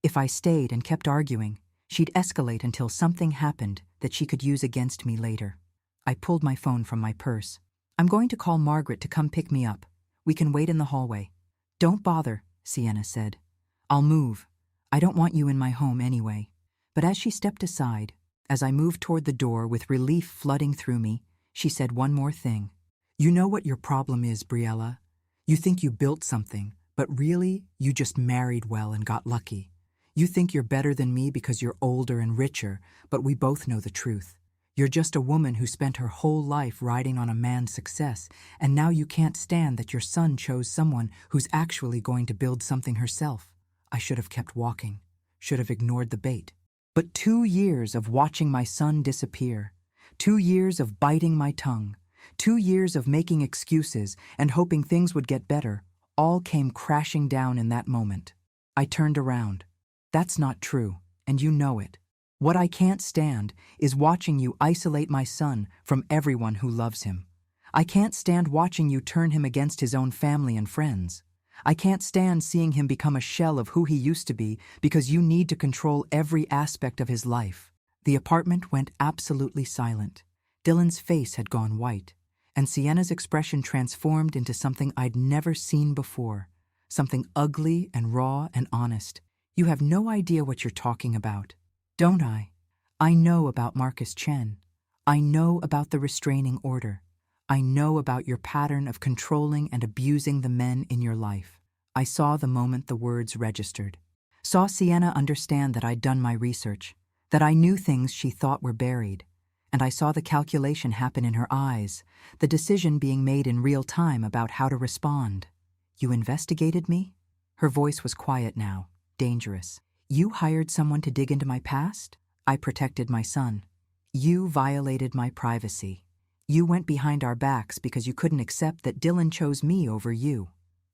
If I stayed and kept arguing, she'd escalate until something happened that she could use against me later. I pulled my phone from my purse. "I'm going to call Margaret to come pick me up. We can wait in the hallway." "Don't bother," Sienna said. "I'll move. I don't want you in my home anyway." But as she stepped aside, as I moved toward the door with relief flooding through me, she said one more thing. "You know what your problem is, Briella? You think you built something, but really, you just married well and got lucky. You think you're better than me because you're older and richer, but we both know the truth. You're just a woman who spent her whole life riding on a man's success, and now you can't stand that your son chose someone who's actually going to build something herself. I should have kept walking, should have ignored the bait. But 2 years of watching my son disappear, 2 years of biting my tongue, 2 years of making excuses and hoping things would get better, all came crashing down in that moment. I turned around. That's not true, and you know it. What I can't stand is watching you isolate my son from everyone who loves him. I can't stand watching you turn him against his own family and friends. I can't stand seeing him become a shell of who he used to be because you need to control every aspect of his life." The apartment went absolutely silent. Dylan's face had gone white, and Sienna's expression transformed into something I'd never seen before, something ugly and raw and honest. "You have no idea what you're talking about, don't I? I know about Marcus Chen. I know about the restraining order. I know about your pattern of controlling and abusing the men in your life." I saw the moment the words registered. Saw Sienna understand that I'd done my research, that I knew things she thought were buried, and I saw the calculation happen in her eyes, the decision being made in real time about how to respond. "You investigated me?" Her voice was quiet now, dangerous. "You hired someone to dig into my past? I protected my son. You violated my privacy. You went behind our backs because you couldn't accept that Dylan chose me over you.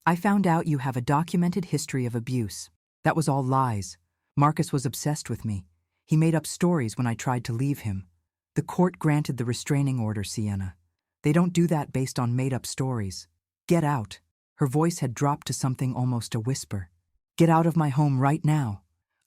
I found out you have a documented history of abuse. That was all lies. Marcus was obsessed with me. He made up stories when I tried to leave him. The court granted the restraining order, Sienna. They don't do that based on made-up stories. Get out." Her voice had dropped to something almost a whisper. "Get out of my home right now."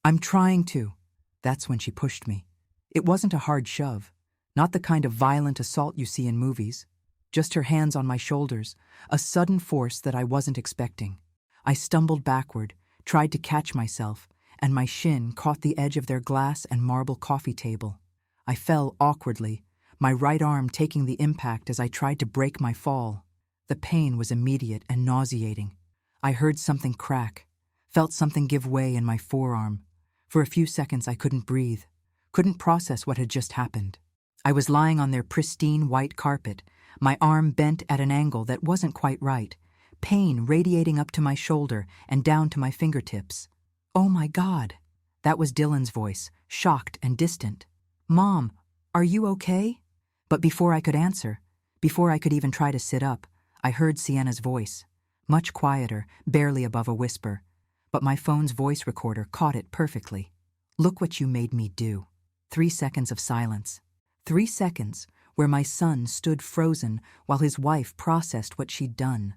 "I'm trying to." That's when she pushed me. It wasn't a hard shove. Not the kind of violent assault you see in movies. Just her hands on my shoulders, a sudden force that I wasn't expecting. I stumbled backward, tried to catch myself, and my shin caught the edge of their glass and marble coffee table. I fell awkwardly, my right arm taking the impact as I tried to break my fall. The pain was immediate and nauseating. I heard something crack, felt something give way in my forearm. For a few seconds I couldn't breathe, couldn't process what had just happened. I was lying on their pristine white carpet, my arm bent at an angle that wasn't quite right, pain radiating up to my shoulder and down to my fingertips. "Oh my God." That was Dylan's voice, shocked and distant. "Mom, are you okay?" But before I could answer, before I could even try to sit up, I heard Sienna's voice, much quieter, barely above a whisper, but my phone's voice recorder caught it perfectly. "Look what you made me do." 3 seconds of silence. 3 seconds where my son stood frozen while his wife processed what she'd done.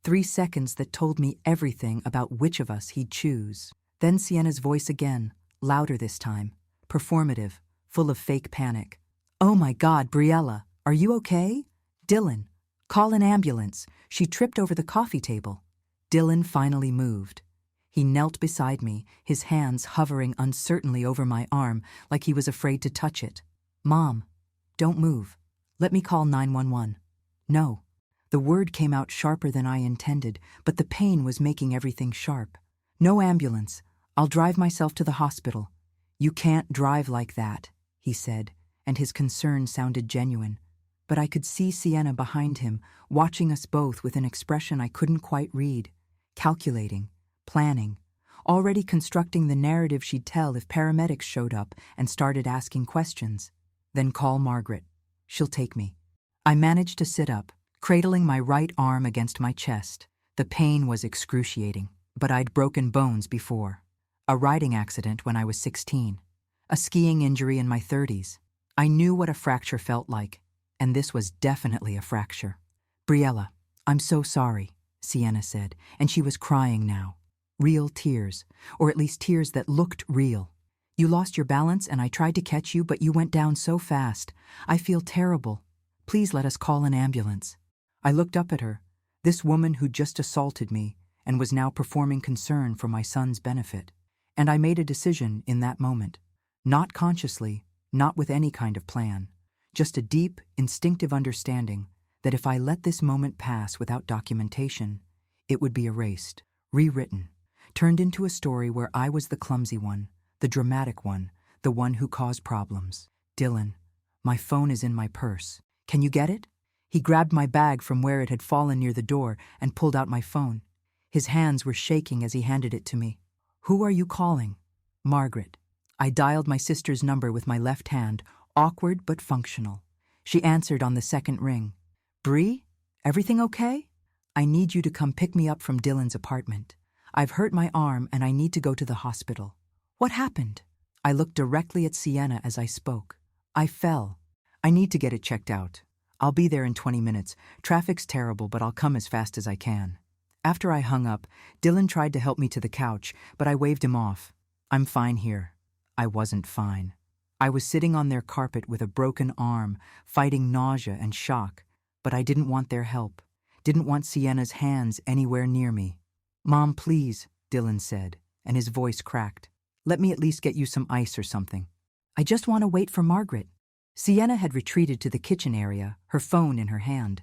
3 seconds that told me everything about which of us he'd choose. Then Sienna's voice again, louder this time, performative, full of fake panic. "Oh my God, Briella, are you okay? Dylan, call an ambulance. She tripped over the coffee table." Dylan finally moved. He knelt beside me, his hands hovering uncertainly over my arm like he was afraid to touch it. "Mom, don't move. Let me call 911. "No." The word came out sharper than I intended, but the pain was making everything sharp. "No ambulance. I'll drive myself to the hospital." "You can't drive like that," he said, and his concern sounded genuine. But I could see Sienna behind him, watching us both with an expression I couldn't quite read, calculating, planning, already constructing the narrative she'd tell if paramedics showed up and started asking questions. "Then call Margaret. She'll take me." I managed to sit up, cradling my right arm against my chest. The pain was excruciating, but I'd broken bones before. A riding accident when I was 16. A skiing injury in my 30s. I knew what a fracture felt like, and this was definitely a fracture. "Briella, I'm so sorry," Sienna said, and she was crying now. Real tears, or at least tears that looked real. "You lost your balance and I tried to catch you, but you went down so fast. I feel terrible. Please let us call an ambulance." I looked up at her, this woman who'd just assaulted me and was now performing concern for my son's benefit. And I made a decision in that moment. Not consciously, not with any kind of plan. Just a deep, instinctive understanding that if I let this moment pass without documentation, it would be erased, rewritten, turned into a story where I was the clumsy one, the dramatic one, the one who caused problems. "Dylan, my phone is in my purse. Can you get it?" He grabbed my bag from where it had fallen near the door and pulled out my phone. His hands were shaking as he handed it to me. "Who are you calling?" "Margaret." I dialed my sister's number with my left hand, awkward but functional. She answered on the second ring. "Bree, everything okay? I need you to come pick me up from Dylan's apartment. I've hurt my arm and I need to go to the hospital." "What happened?" I looked directly at Sienna as I spoke. I fell. I need to get it checked out. I'll be there in 20 minutes. Traffic's terrible, but I'll come as fast as I can. After I hung up, Dylan tried to help me to the couch, but I waved him off. I'm fine here. I wasn't fine. I was sitting on their carpet with a broken arm, fighting nausea and shock, but I didn't want their help. Didn't want Sienna's hands anywhere near me. Mom, please, Dylan said, and his voice cracked. Let me at least get you some ice or something. I just want to wait for Margaret. Sienna had retreated to the kitchen area, her phone in her hand.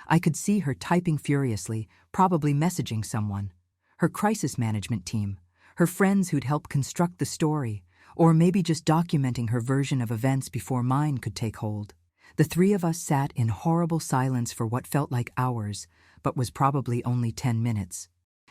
I could see her typing furiously, probably messaging someone. Her crisis management team, her friends who'd helped construct the story, or maybe just documenting her version of events before mine could take hold. The three of us sat in horrible silence for what felt like hours, but was probably only 10 minutes.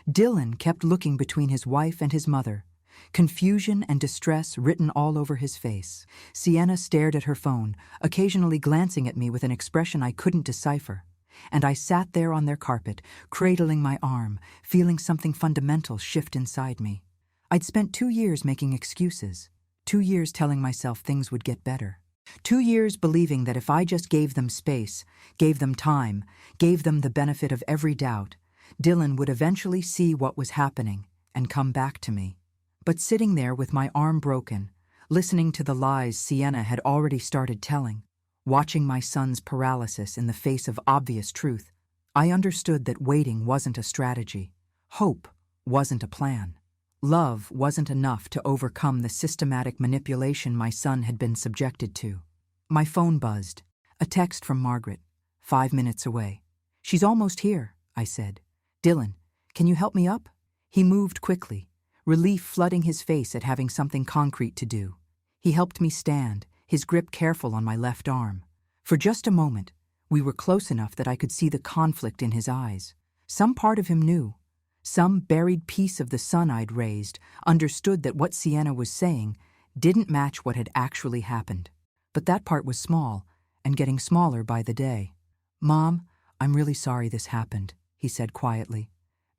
Dylan kept looking between his wife and his mother, confusion and distress written all over his face. Sienna stared at her phone, occasionally glancing at me with an expression I couldn't decipher. And I sat there on their carpet, cradling my arm, feeling something fundamental shift inside me. I'd spent 2 years making excuses, 2 years telling myself things would get better. 2 years believing that if I just gave them space, gave them time, gave them the benefit of every doubt, Dylan would eventually see what was happening and come back to me. But sitting there with my arm broken, listening to the lies Sienna had already started telling, watching my son's paralysis in the face of obvious truth, I understood that waiting wasn't a strategy. Hope wasn't a plan. Love wasn't enough to overcome the systematic manipulation my son had been subjected to. My phone buzzed. A text from Margaret, 5 minutes away. She's almost here, I said. Dylan, can you help me up? He moved quickly, relief flooding his face at having something concrete to do. He helped me stand, his grip careful on my left arm. For just a moment, we were close enough that I could see the conflict in his eyes. Some part of him knew. Some buried piece of the sun I'd raised understood that what Sienna was saying didn't match what had actually happened. But that part was small, and getting smaller by the day. Mom, I'm really sorry this happened, he said quietly.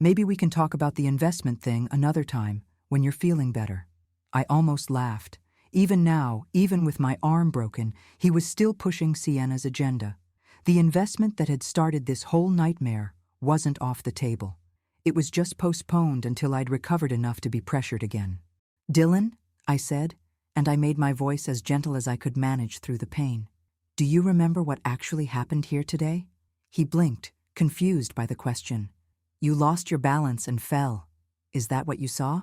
Maybe we can talk about the investment thing another time, when you're feeling better. I almost laughed. Even now, even with my arm broken, he was still pushing Sienna's agenda. The investment that had started this whole nightmare wasn't off the table. It was just postponed until I'd recovered enough to be pressured again. Dylan, I said, and I made my voice as gentle as I could manage through the pain. Do you remember what actually happened here today? He blinked, confused by the question. You lost your balance and fell. Is that what you saw?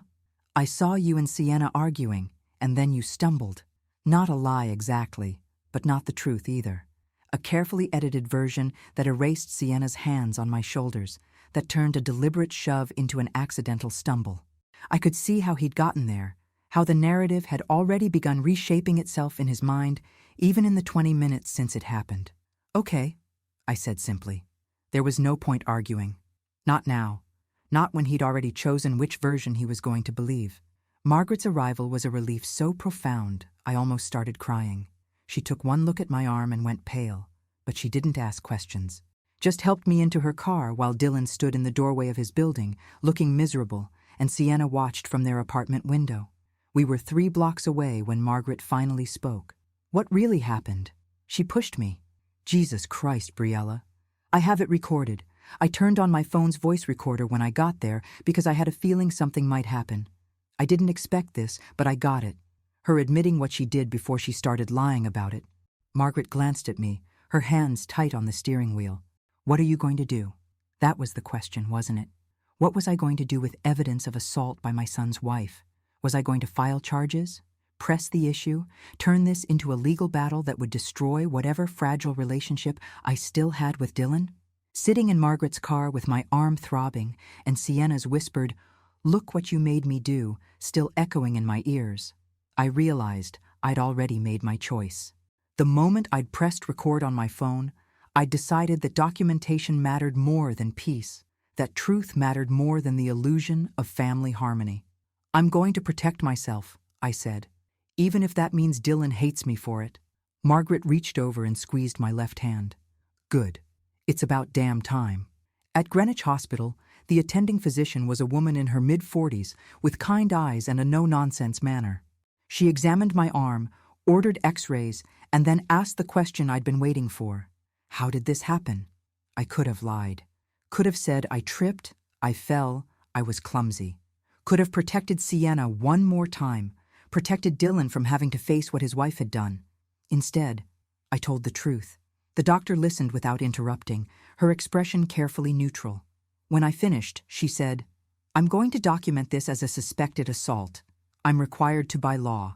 I saw you and Sienna arguing, and then you stumbled. Not a lie exactly, but not the truth either. A carefully edited version that erased Sienna's hands on my shoulders, that turned a deliberate shove into an accidental stumble. I could see how he'd gotten there, how the narrative had already begun reshaping itself in his mind, even in the 20 minutes since it happened. Okay, I said simply. There was no point arguing. Not now. Not when he'd already chosen which version he was going to believe. Margaret's arrival was a relief so profound, I almost started crying. She took one look at my arm and went pale, but she didn't ask questions. Just helped me into her car while Dylan stood in the doorway of his building, looking miserable, and Sienna watched from their apartment window. We were 3 blocks away when Margaret finally spoke. What really happened? She pushed me. Jesus Christ, Briella. I have it recorded. I turned on my phone's voice recorder when I got there because I had a feeling something might happen. I didn't expect this, but I got it. Her admitting what she did before she started lying about it. Margaret glanced at me, her hands tight on the steering wheel. What are you going to do? That was the question, wasn't it? What was I going to do with evidence of assault by my son's wife? Was I going to file charges? Press the issue? Turn this into a legal battle that would destroy whatever fragile relationship I still had with Dylan? Sitting in Margaret's car with my arm throbbing and Sienna's whispered, "Look what you made me do," still echoing in my ears, I realized I'd already made my choice. The moment I'd pressed record on my phone, I'd decided that documentation mattered more than peace, that truth mattered more than the illusion of family harmony. I'm going to protect myself, I said, even if that means Dylan hates me for it. Margaret reached over and squeezed my left hand. Good. It's about damn time. At Greenwich Hospital, the attending physician was a woman in her mid-40s with kind eyes and a no-nonsense manner. She examined my arm, ordered x-rays, and then asked the question I'd been waiting for. How did this happen? I could have lied. Could have said I tripped, I fell, I was clumsy. Could have protected Sienna one more time, protected Dylan from having to face what his wife had done. Instead, I told the truth. The doctor listened without interrupting, her expression carefully neutral. When I finished, she said, "I'm going to document this as a suspected assault. I'm required to by law.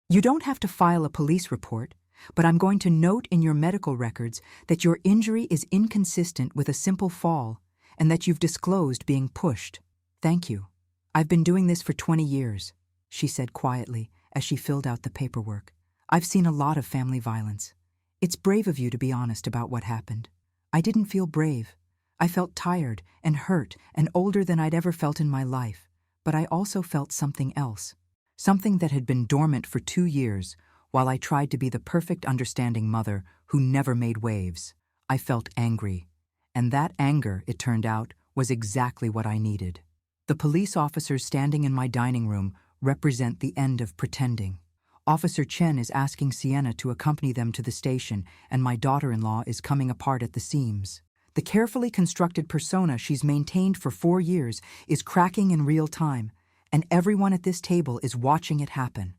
You don't have to file a police report, but I'm going to note in your medical records that your injury is inconsistent with a simple fall and that you've disclosed being pushed. Thank you. I've been doing this for 20 years, she said quietly as she filled out the paperwork. I've seen a lot of family violence. It's brave of you to be honest about what happened. I didn't feel brave. I felt tired and hurt and older than I'd ever felt in my life, but I also felt something else. Something that had been dormant for 2 years while I tried to be the perfect understanding mother who never made waves. I felt angry. And that anger, it turned out, was exactly what I needed. The police officers standing in my dining room represent the end of pretending. Officer Chen is asking Sienna to accompany them to the station, and my daughter-in-law is coming apart at the seams. The carefully constructed persona she's maintained for 4 years is cracking in real time, and everyone at this table is watching it happen.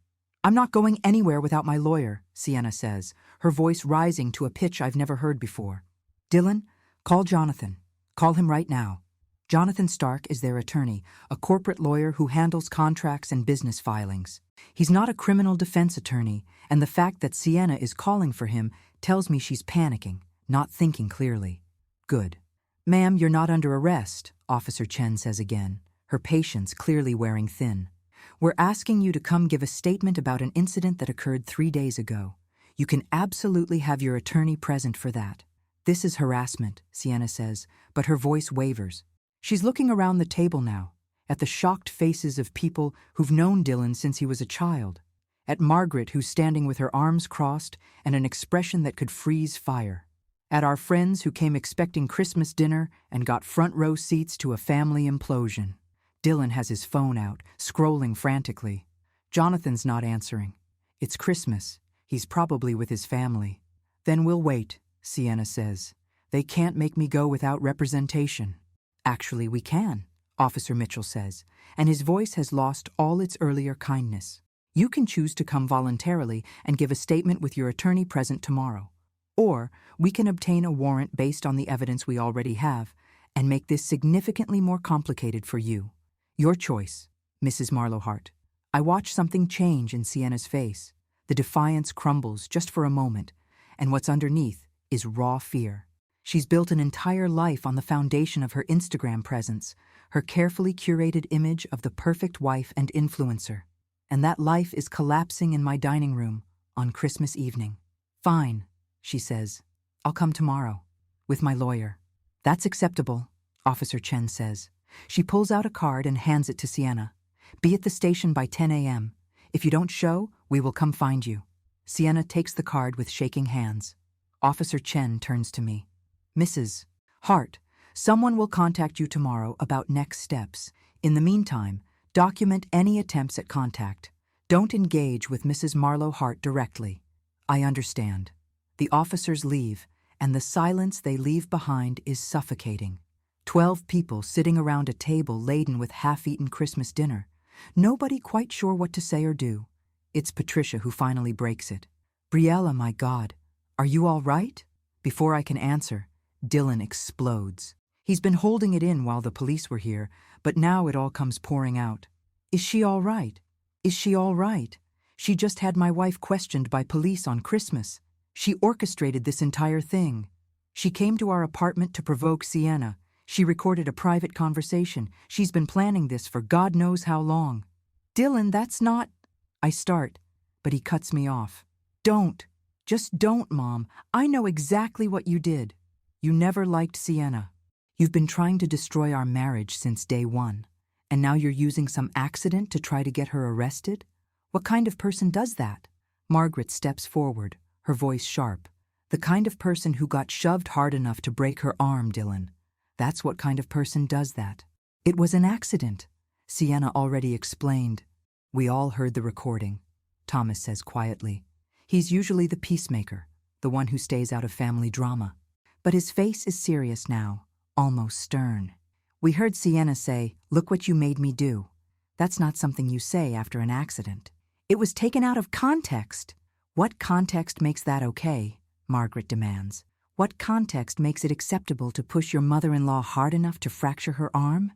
I'm not going anywhere without my lawyer, Sienna says, her voice rising to a pitch I've never heard before. Dylan, call Jonathan. Call him right now. Jonathan Stark is their attorney, a corporate lawyer who handles contracts and business filings. He's not a criminal defense attorney, and the fact that Sienna is calling for him tells me she's panicking, not thinking clearly. Good. Ma'am, you're not under arrest, Officer Chen says again, her patience clearly wearing thin. We're asking you to come give a statement about an incident that occurred 3 days ago. You can absolutely have your attorney present for that. This is harassment, Sienna says, but her voice wavers. She's looking around the table now, at the shocked faces of people who've known Dylan since he was a child, at Margaret who's standing with her arms crossed and an expression that could freeze fire, at our friends who came expecting Christmas dinner and got front row seats to a family implosion. Dylan has his phone out, scrolling frantically. Jonathan's not answering. It's Christmas. He's probably with his family. Then we'll wait, Sienna says. They can't make me go without representation. Actually, we can, Officer Mitchell says, and his voice has lost all its earlier kindness. You can choose to come voluntarily and give a statement with your attorney present tomorrow. Or we can obtain a warrant based on the evidence we already have and make this significantly more complicated for you. Your choice, Mrs. Marlowe Hart. I watch something change in Sienna's face. The defiance crumbles just for a moment, and what's underneath is raw fear. She's built an entire life on the foundation of her Instagram presence, her carefully curated image of the perfect wife and influencer. And that life is collapsing in my dining room on Christmas evening. Fine, she says. I'll come tomorrow, with my lawyer. That's acceptable, Officer Chen says. She pulls out a card and hands it to Sienna. Be at the station by 10 a.m. If you don't show, we will come find you. Sienna takes the card with shaking hands. Officer Chen turns to me. Mrs. Hart, someone will contact you tomorrow about next steps. In the meantime, document any attempts at contact. Don't engage with Mrs. Marlowe Hart directly. I understand. The officers leave, and the silence they leave behind is suffocating. 12 people sitting around a table laden with half-eaten Christmas dinner. Nobody quite sure what to say or do. It's Patricia who finally breaks it. Briella, my God, are you all right? Before I can answer, Dylan explodes. He's been holding it in while the police were here, but now it all comes pouring out. Is she all right? Is she all right? She just had my wife questioned by police on Christmas. She orchestrated this entire thing. She came to our apartment to provoke Sienna. She recorded a private conversation. She's been planning this for God knows how long. Dylan, that's not... I start, but he cuts me off. Don't. Just don't, Mom. I know exactly what you did. You never liked Sienna. You've been trying to destroy our marriage since day one, and now you're using some accident to try to get her arrested? What kind of person does that? Margaret steps forward, her voice sharp. The kind of person who got shoved hard enough to break her arm, Dylan. That's what kind of person does that. It was an accident, Sienna already explained. We all heard the recording. Thomas says quietly. He's usually the peacemaker, the one who stays out of family drama. But his face is serious now, almost stern. We heard Sienna say, "Look what you made me do." That's not something you say after an accident. It was taken out of context. What context makes that okay? Margaret demands. What context makes it acceptable to push your mother-in-law hard enough to fracture her arm?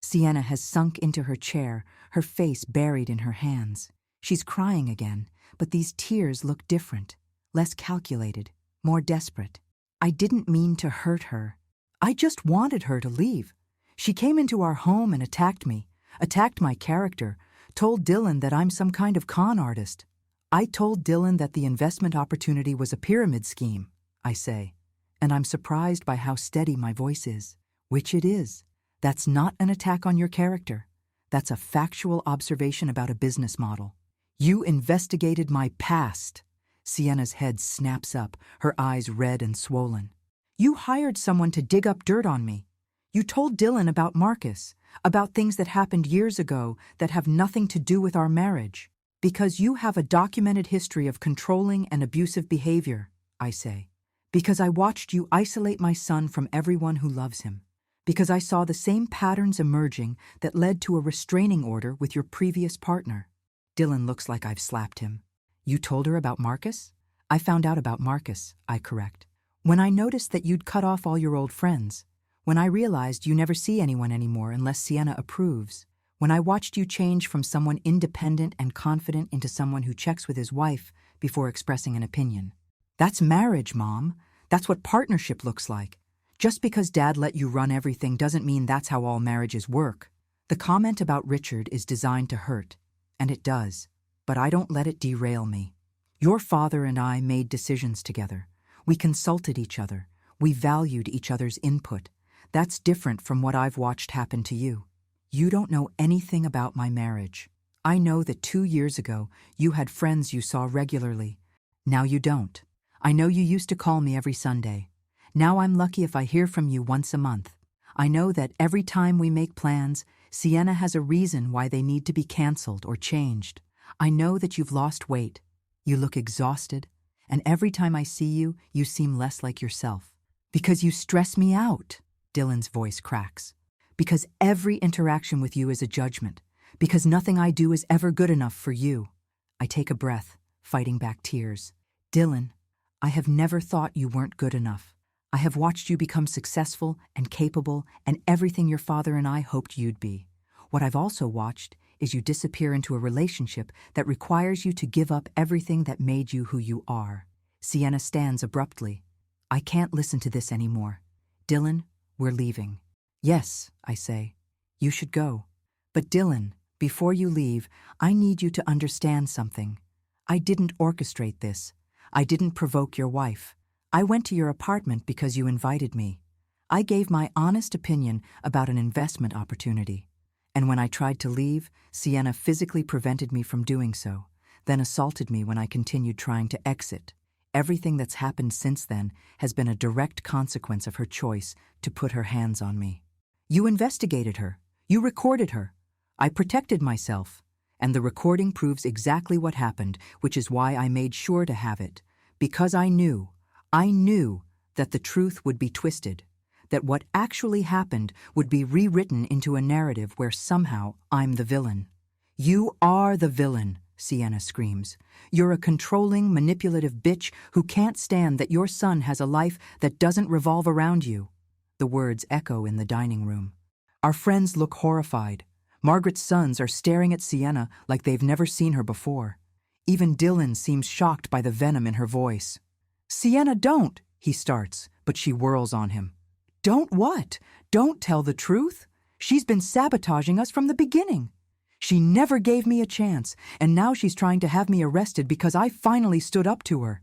Sienna has sunk into her chair, her face buried in her hands. She's crying again, but these tears look different, less calculated, more desperate. I didn't mean to hurt her. I just wanted her to leave. She came into our home and attacked me, attacked my character, told Dylan that I'm some kind of con artist. I told Dylan that the investment opportunity was a pyramid scheme, I say, and I'm surprised by how steady my voice is, which it is. That's not an attack on your character. That's a factual observation about a business model. You investigated my past. Sienna's head snaps up, her eyes red and swollen. You hired someone to dig up dirt on me. You told Dylan about Marcus, about things that happened years ago that have nothing to do with our marriage. Because you have a documented history of controlling and abusive behavior, I say. Because I watched you isolate my son from everyone who loves him. Because I saw the same patterns emerging that led to a restraining order with your previous partner. Dylan looks like I've slapped him. You told her about Marcus? I found out about Marcus, I correct. When I noticed that you'd cut off all your old friends. When I realized you never see anyone anymore unless Sienna approves. When I watched you change from someone independent and confident into someone who checks with his wife before expressing an opinion. That's marriage, Mom. That's what partnership looks like. Just because Dad let you run everything doesn't mean that's how all marriages work. The comment about Richard is designed to hurt, and it does, but I don't let it derail me. Your father and I made decisions together. We consulted each other. We valued each other's input. That's different from what I've watched happen to you. You don't know anything about my marriage. I know that 2 years ago, you had friends you saw regularly. Now you don't. I know you used to call me every Sunday. Now I'm lucky if I hear from you once a month. I know that every time we make plans, Sienna has a reason why they need to be canceled or changed. I know that you've lost weight. You look exhausted. And every time I see you, you seem less like yourself. Because you stress me out, Dylan's voice cracks. Because every interaction with you is a judgment. Because nothing I do is ever good enough for you. I take a breath, fighting back tears. Dylan, I have never thought you weren't good enough. I have watched you become successful and capable and everything your father and I hoped you'd be. What I've also watched is you disappear into a relationship that requires you to give up everything that made you who you are. Sienna stands abruptly. I can't listen to this anymore. Dylan, we're leaving. Yes, I say. You should go. But Dylan, before you leave, I need you to understand something. I didn't orchestrate this. I didn't provoke your wife. I went to your apartment because you invited me. I gave my honest opinion about an investment opportunity. And when I tried to leave, Sienna physically prevented me from doing so, then assaulted me when I continued trying to exit. Everything that's happened since then has been a direct consequence of her choice to put her hands on me. You investigated her. You recorded her. I protected myself. And the recording proves exactly what happened, which is why I made sure to have it. Because I knew that the truth would be twisted, that what actually happened would be rewritten into a narrative where somehow I'm the villain. You are the villain, Sienna screams. You're a controlling, manipulative bitch who can't stand that your son has a life that doesn't revolve around you. The words echo in the dining room. Our friends look horrified. Margaret's sons are staring at Sienna like they've never seen her before. Even Dylan seems shocked by the venom in her voice. Sienna, don't, he starts, but she whirls on him. Don't what? Don't tell the truth? She's been sabotaging us from the beginning. She never gave me a chance, and now she's trying to have me arrested because I finally stood up to her.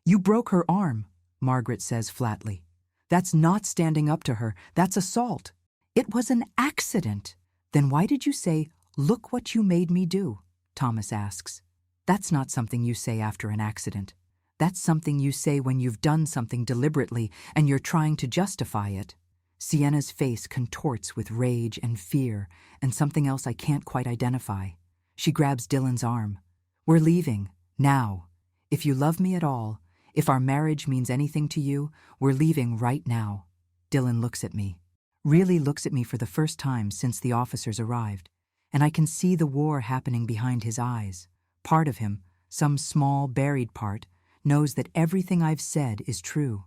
You broke her arm, Margaret says flatly. That's not standing up to her, that's assault. It was an accident. Then why did you say, "Look what you made me do"? Thomas asks. That's not something you say after an accident. That's something you say when you've done something deliberately and you're trying to justify it. Sienna's face contorts with rage and fear and something else I can't quite identify. She grabs Dylan's arm. We're leaving, now. If you love me at all, if our marriage means anything to you, we're leaving right now. Dylan looks at me. Really looks at me for the first time since the officers arrived, and I can see the war happening behind his eyes. Part of him, some small buried part, knows that everything I've said is true,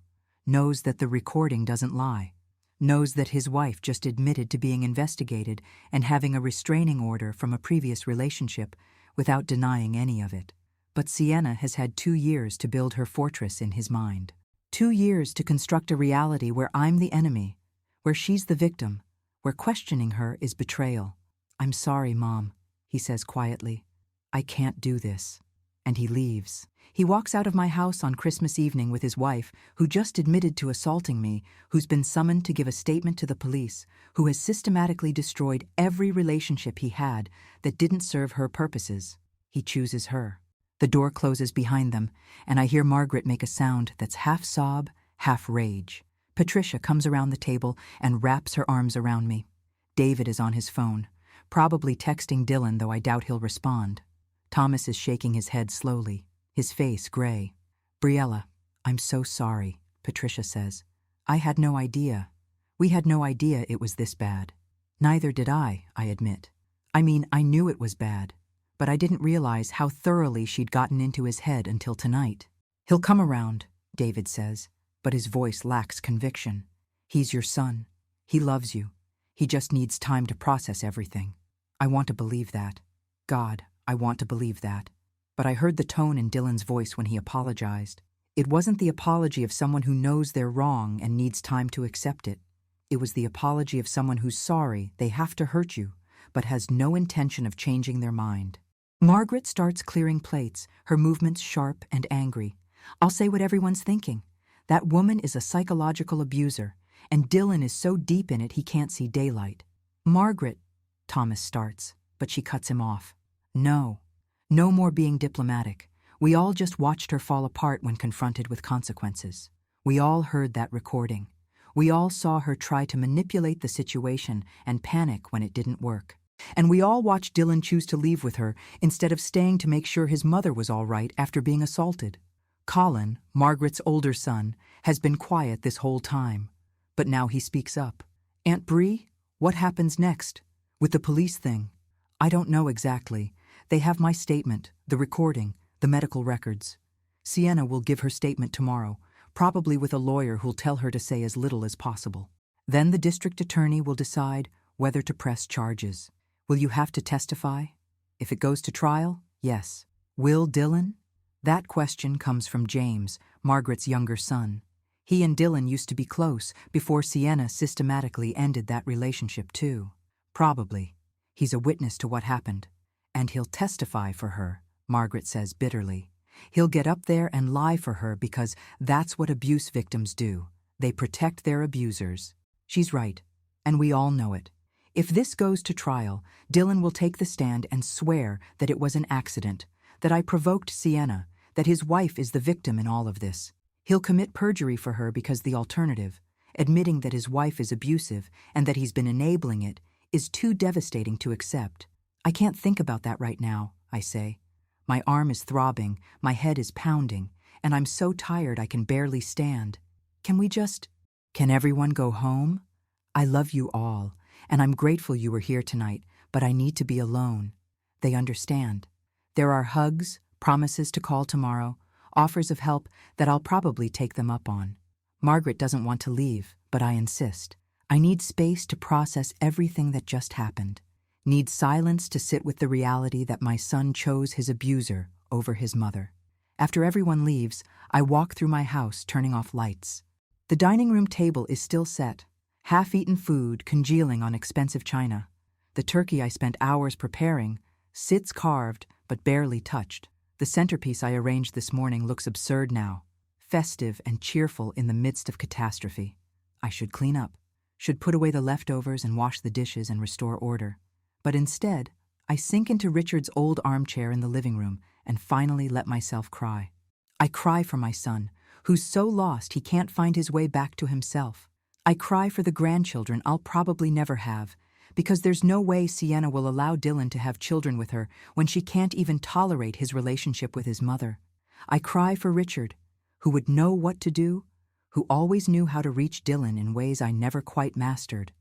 knows that the recording doesn't lie, knows that his wife just admitted to being investigated and having a restraining order from a previous relationship without denying any of it. But Sienna has had 2 years to build her fortress in his mind. 2 years to construct a reality where I'm the enemy, where she's the victim, where questioning her is betrayal. I'm sorry, Mom, he says quietly. I can't do this. And he leaves. He walks out of my house on Christmas evening with his wife, who just admitted to assaulting me, who's been summoned to give a statement to the police, who has systematically destroyed every relationship he had that didn't serve her purposes. He chooses her. The door closes behind them, and I hear Margaret make a sound that's half sob, half rage. Patricia comes around the table and wraps her arms around me. David is on his phone, probably texting Dylan, though I doubt he'll respond. Thomas is shaking his head slowly, his face gray. Briella, I'm so sorry, Patricia says. I had no idea. We had no idea it was this bad. Neither did I admit. I mean, I knew it was bad, but I didn't realize how thoroughly she'd gotten into his head until tonight. He'll come around, David says, but his voice lacks conviction. He's your son. He loves you. He just needs time to process everything. I want to believe that. God, I want to believe that. But I heard the tone in Dylan's voice when he apologized. It wasn't the apology of someone who knows they're wrong and needs time to accept it. It was the apology of someone who's sorry they have to hurt you, but has no intention of changing their mind. Margaret starts clearing plates, her movements sharp and angry. I'll say what everyone's thinking. That woman is a psychological abuser, and Dylan is so deep in it he can't see daylight. Margaret, Thomas starts, but she cuts him off. No more being diplomatic. We all just watched her fall apart when confronted with consequences. We all heard that recording. We all saw her try to manipulate the situation and panic when it didn't work. And we all watched Dylan choose to leave with her instead of staying to make sure his mother was all right after being assaulted. Colin, Margaret's older son, has been quiet this whole time. But now he speaks up. Aunt Bree, what happens next? With the police thing? I don't know exactly. They have my statement, the recording, the medical records. Sienna will give her statement tomorrow, probably with a lawyer who'll tell her to say as little as possible. Then the district attorney will decide whether to press charges. Will you have to testify? If it goes to trial, yes. Will Dylan? That question comes from James, Margaret's younger son. He and Dylan used to be close before Sienna systematically ended that relationship too. Probably. He's a witness to what happened. And he'll testify for her, Margaret says bitterly. He'll get up there and lie for her because that's what abuse victims do. They protect their abusers. She's right, and we all know it. If this goes to trial, Dylan will take the stand and swear that it was an accident, that I provoked Sienna, that his wife is the victim in all of this. He'll commit perjury for her because the alternative, admitting that his wife is abusive and that he's been enabling it, is too devastating to accept. I can't think about that right now, I say. My arm is throbbing, my head is pounding, and I'm so tired I can barely stand. Can everyone go home? I love you all, and I'm grateful you were here tonight, but I need to be alone. They understand. There are hugs, promises to call tomorrow, offers of help that I'll probably take them up on. Margaret doesn't want to leave, but I insist. I need space to process everything that just happened. Need silence to sit with the reality that my son chose his abuser over his mother. After everyone leaves, I walk through my house, turning off lights. The dining room table is still set, half-eaten food congealing on expensive china. The turkey I spent hours preparing sits carved but barely touched. The centerpiece I arranged this morning looks absurd now, festive and cheerful in the midst of catastrophe. I should clean up, should put away the leftovers and wash the dishes and restore order. But instead, I sink into Richard's old armchair in the living room and finally let myself cry. I cry for my son, who's so lost he can't find his way back to himself. I cry for the grandchildren I'll probably never have, because there's no way Sienna will allow Dylan to have children with her when she can't even tolerate his relationship with his mother. I cry for Richard, who would know what to do, who always knew how to reach Dylan in ways I never quite mastered.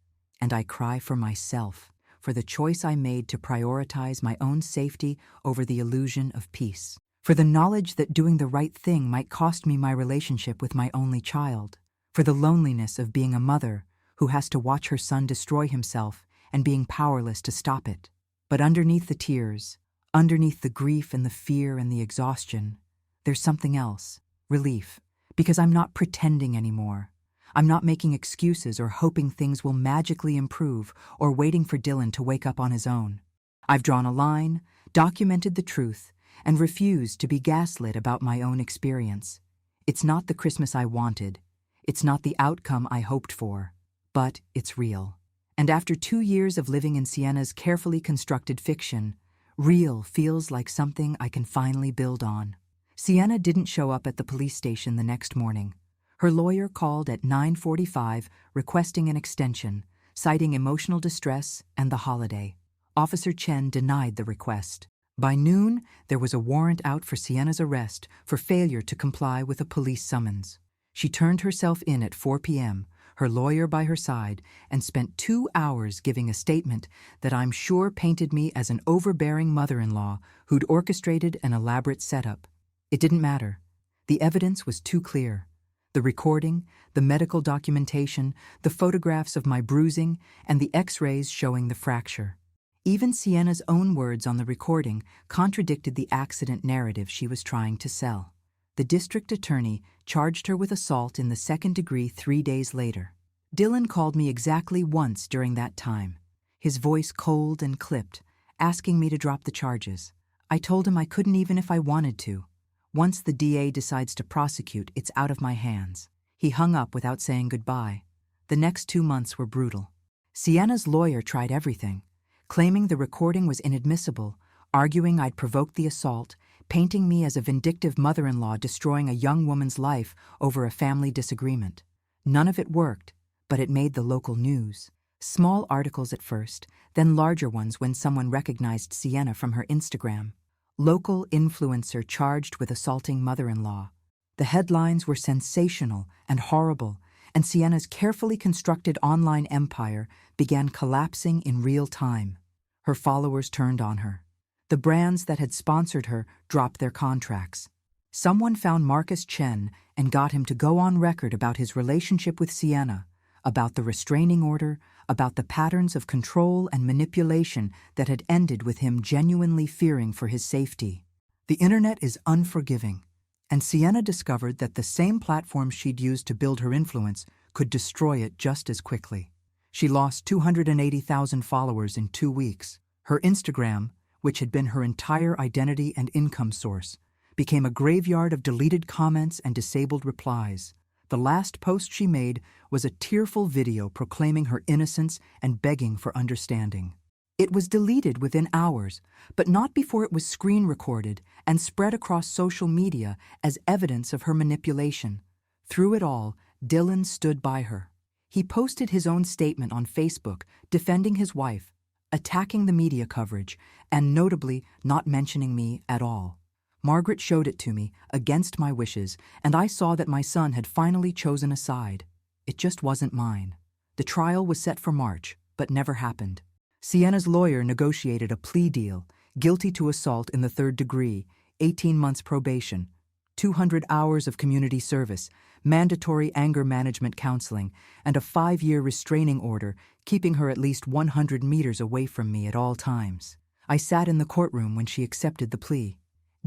And I cry for myself, for the choice I made to prioritize my own safety over the illusion of peace, for the knowledge that doing the right thing might cost me my relationship with my only child, for the loneliness of being a mother who has to watch her son destroy himself and being powerless to stop it. But underneath the tears, underneath the grief and the fear and the exhaustion, there's something else, relief, because I'm not pretending anymore. I'm not making excuses or hoping things will magically improve or waiting for Dylan to wake up on his own. I've drawn a line, documented the truth, and refused to be gaslit about my own experience. It's not the Christmas I wanted. It's not the outcome I hoped for. But it's real. And after 2 years of living in Sienna's carefully constructed fiction, real feels like something I can finally build on. Sienna didn't show up at the police station the next morning. Her lawyer called at 9:45 requesting an extension, citing emotional distress and the holiday. Officer Chen denied the request. By noon, there was a warrant out for Sienna's arrest for failure to comply with a police summons. She turned herself in at 4 p.m., her lawyer by her side, and spent 2 hours giving a statement that I'm sure painted me as an overbearing mother-in-law who'd orchestrated an elaborate setup. It didn't matter. The evidence was too clear. The recording, the medical documentation, the photographs of my bruising, and the x-rays showing the fracture. Even Sienna's own words on the recording contradicted the accident narrative she was trying to sell. The district attorney charged her with assault in the second degree 3 days later. Dylan called me exactly once during that time, his voice cold and clipped, asking me to drop the charges. I told him I couldn't even if I wanted to. Once the DA decides to prosecute, it's out of my hands. He hung up without saying goodbye. The next 2 months were brutal. Sienna's lawyer tried everything, claiming the recording was inadmissible, arguing I'd provoked the assault, painting me as a vindictive mother-in-law destroying a young woman's life over a family disagreement. None of it worked, but it made the local news. Small articles at first, then larger ones when someone recognized Sienna from her Instagram. Local influencer charged with assaulting mother-in-law. The headlines were sensational and horrible, and Sienna's carefully constructed online empire began collapsing in real time. Her followers turned on her. The brands that had sponsored her dropped their contracts. Someone found Marcus Chen and got him to go on record about his relationship with Sienna, about the restraining order, about the patterns of control and manipulation that had ended with him genuinely fearing for his safety. The internet is unforgiving, and Sienna discovered that the same platform she'd used to build her influence could destroy it just as quickly. She lost 280,000 followers in 2 weeks. Her Instagram, which had been her entire identity and income source, became a graveyard of deleted comments and disabled replies. The last post she made was a tearful video proclaiming her innocence and begging for understanding. It was deleted within hours, but not before it was screen recorded and spread across social media as evidence of her manipulation. Through it all, Dylan stood by her. He posted his own statement on Facebook, defending his wife, attacking the media coverage, and notably not mentioning me at all. Margaret showed it to me, against my wishes, and I saw that my son had finally chosen a side. It just wasn't mine. The trial was set for March, but never happened. Sienna's lawyer negotiated a plea deal, guilty to assault in the 3rd degree, 18 months probation, 200 hours of community service, mandatory anger management counseling, and a 5-year restraining order, keeping her at least 100 meters away from me at all times. I sat in the courtroom when she accepted the plea.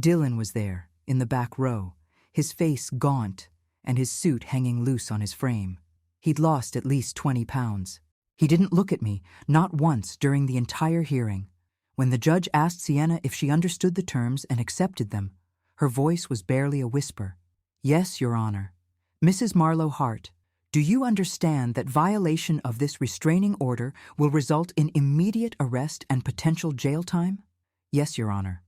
Dylan was there, in the back row, his face gaunt and his suit hanging loose on his frame. He'd lost at least 20 pounds. He didn't look at me, not once during the entire hearing. When the judge asked Sienna if she understood the terms and accepted them, her voice was barely a whisper. "Yes, Your Honor. Mrs. Marlowe Hart, do you understand that violation of this restraining order will result in immediate arrest and potential jail time?" "Yes, Your Honor."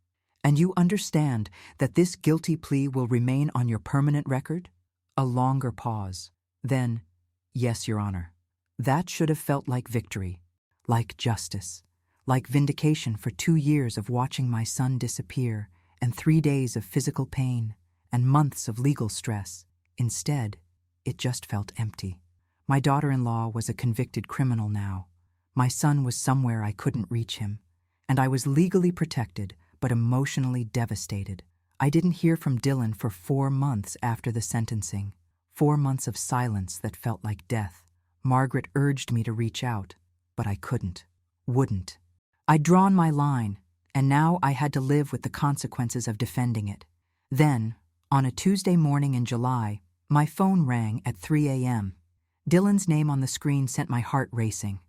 "And you understand that this guilty plea will remain on your permanent record?" A longer pause. Then, "Yes, Your Honor." That should have felt like victory. like justice, like vindication for 2 years of watching my son disappear and 3 days of physical pain and months of legal stress. Instead, it just felt empty. My daughter-in-law was a convicted criminal now. My son was somewhere I couldn't reach him, and I was legally protected but emotionally devastated. I didn't hear from Dylan for 4 months after the sentencing, 4 months of silence that felt like death. Margaret urged me to reach out, but I wouldn't. I'd drawn my line, and now I had to live with the consequences of defending it. Then, on a Tuesday morning in July, my phone rang at 3 a.m. Dylan's name on the screen sent my heart racing.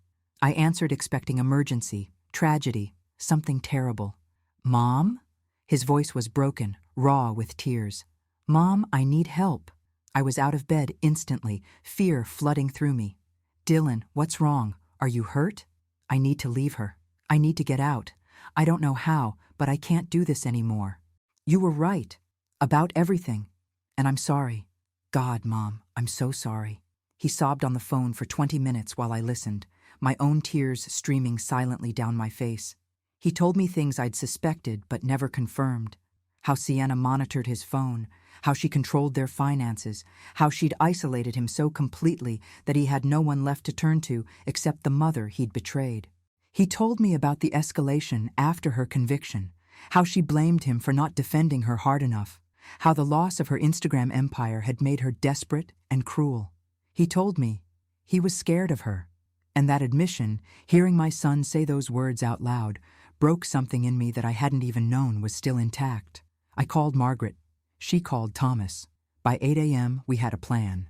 I answered expecting emergency, tragedy, something terrible. "Mom?" His voice was broken, raw with tears. "Mom, I need help." I was out of bed instantly, fear flooding through me. "Dylan, what's wrong? Are you hurt?" "I need to leave her. I need to get out. I don't know how, but I can't do this anymore." "You were right. About everything. And I'm sorry." "God, Mom, I'm so sorry." He sobbed on the phone for 20 minutes while I listened, my own tears streaming silently down my face. He told me things I'd suspected but never confirmed. How Sienna monitored his phone, how she controlled their finances, how she'd isolated him so completely that he had no one left to turn to except the mother he'd betrayed. He told me about the escalation after her conviction, how she blamed him for not defending her hard enough, how the loss of her Instagram empire had made her desperate and cruel. He told me he was scared of her, and that admission, hearing my son say those words out loud, broke something in me that I hadn't even known was still intact. I called Margaret. She called Thomas. By 8 a.m., we had a plan.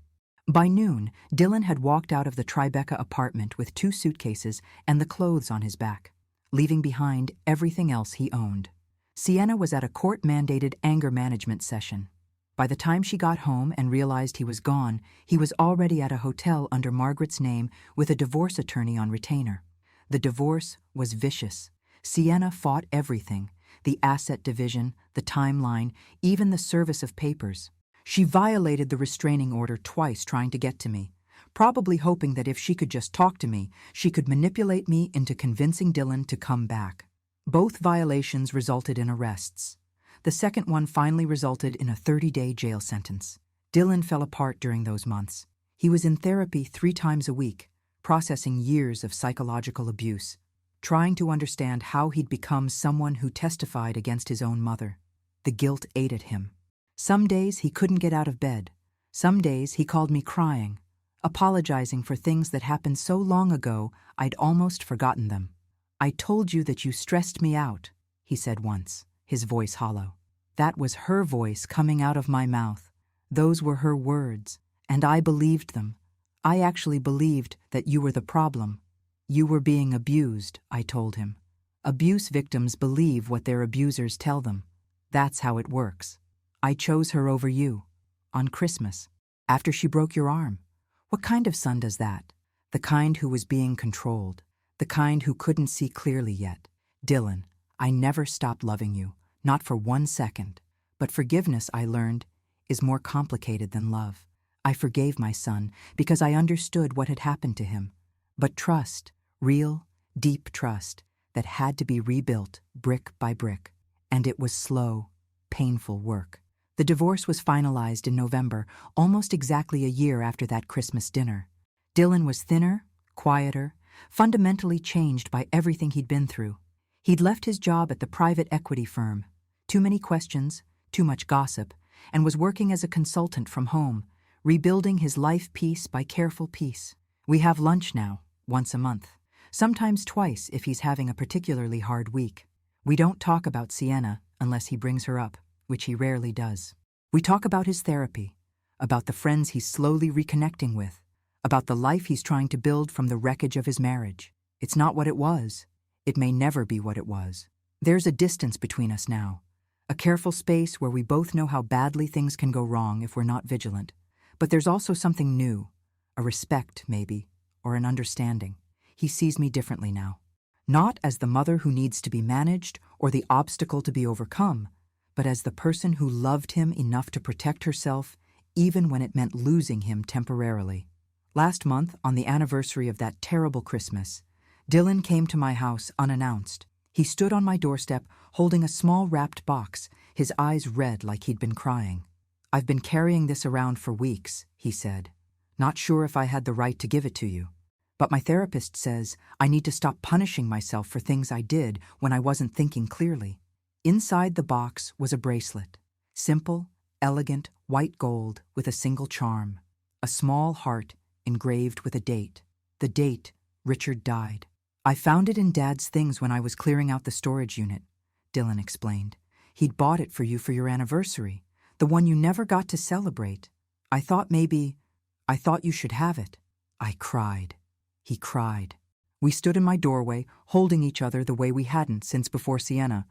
By noon, Dylan had walked out of the Tribeca apartment with 2 suitcases and the clothes on his back, leaving behind everything else he owned. Sienna was at a court-mandated anger management session. By the time she got home and realized he was gone, he was already at a hotel under Margaret's name with a divorce attorney on retainer. The divorce was vicious. Sienna fought everything, the asset division, the timeline, even the service of papers. She violated the restraining order twice trying to get to me, probably hoping that if she could just talk to me, she could manipulate me into convincing Dylan to come back. Both violations resulted in arrests. The second one finally resulted in a 30-day jail sentence. Dylan fell apart during those months. He was in therapy 3 times a week, processing years of psychological abuse, trying to understand how he'd become someone who testified against his own mother. The guilt ate at him. Some days he couldn't get out of bed. Some days he called me crying, apologizing for things that happened so long ago I'd almost forgotten them. "I told you that you stressed me out," he said once, his voice hollow. That was her voice coming out of my mouth. Those were her words, and I believed them. I actually believed that you were the problem. "You were being abused," I told him. "Abuse victims believe what their abusers tell them. That's how it works. I chose her over you. On Christmas, after she broke your arm. What kind of son does that? The kind who was being controlled. The kind who couldn't see clearly yet. Dylan, I never stopped loving you, not for 1 second. But forgiveness, I learned, is more complicated than love. I forgave my son because I understood what had happened to him. But trust, real, deep trust, that had to be rebuilt brick by brick. And it was slow, painful work. The divorce was finalized in November, almost exactly a year after that Christmas dinner. Dylan was thinner, quieter, fundamentally changed by everything he'd been through. He'd left his job at the private equity firm. Too many questions, too much gossip, and was working as a consultant from home, rebuilding his life piece by careful piece. We have lunch now, once a month, sometimes twice if he's having a particularly hard week. We don't talk about Sienna unless he brings her up, which he rarely does. We talk about his therapy, about the friends he's slowly reconnecting with, about the life he's trying to build from the wreckage of his marriage. It's not what it was. It may never be what it was. There's a distance between us now, a careful space where we both know how badly things can go wrong if we're not vigilant. But there's also something new, a respect, maybe, or an understanding. He sees me differently now. Not as the mother who needs to be managed or the obstacle to be overcome, but as the person who loved him enough to protect herself, even when it meant losing him temporarily. Last month, on the anniversary of that terrible Christmas, Dylan came to my house unannounced. He stood on my doorstep, holding a small wrapped box, his eyes red like he'd been crying. "I've been carrying this around for weeks," he said. "Not sure if I had the right to give it to you. But my therapist says I need to stop punishing myself for things I did when I wasn't thinking clearly." Inside the box was a bracelet. Simple, elegant, white gold with a single charm. A small heart engraved with a date. The date Richard died. "I found it in Dad's things when I was clearing out the storage unit," Dylan explained. "He'd bought it for you for your anniversary, the one you never got to celebrate. I thought you should have it." I cried. He cried. We stood in my doorway, holding each other the way we hadn't since before Sienna,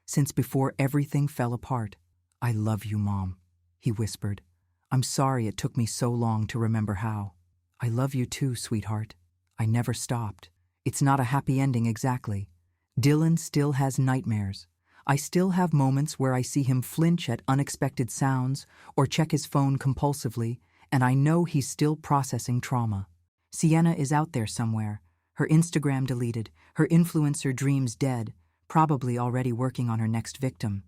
since before everything fell apart. "I love you, Mom," he whispered. "I'm sorry it took me so long to remember how." "I love you too, sweetheart. I never stopped." It's not a happy ending exactly. Dylan still has nightmares. I still have moments where I see him flinch at unexpected sounds or check his phone compulsively, and I know he's still processing trauma. Sienna is out there somewhere, her Instagram deleted, her influencer dreams dead, probably already working on her next victim.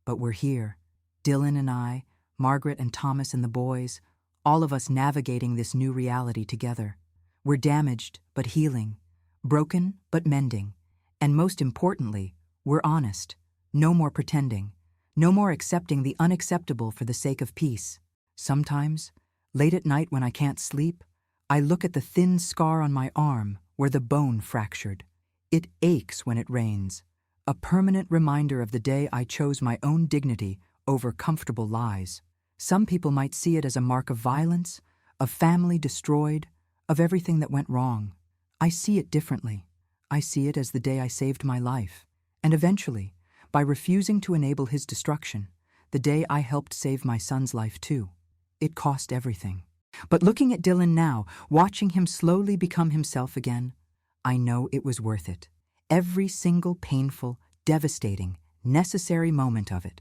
But we're here, Dylan and I, Margaret and Thomas and the boys, all of us navigating this new reality together. We're damaged, but healing, broken, but mending, and most importantly, we're honest. No more pretending, no more accepting the unacceptable for the sake of peace. Sometimes, late at night when I can't sleep, I look at the thin scar on my arm where the bone fractured. It aches when it rains, a permanent reminder of the day I chose my own dignity over comfortable lies. Some people might see it as a mark of violence, of family destroyed, of everything that went wrong. I see it differently. I see it as the day I saved my life, and eventually, by refusing to enable his destruction, the day I helped save my son's life too. It cost everything. But looking at Dylan now, watching him slowly become himself again, I know it was worth it. Every single painful, devastating, necessary moment of it.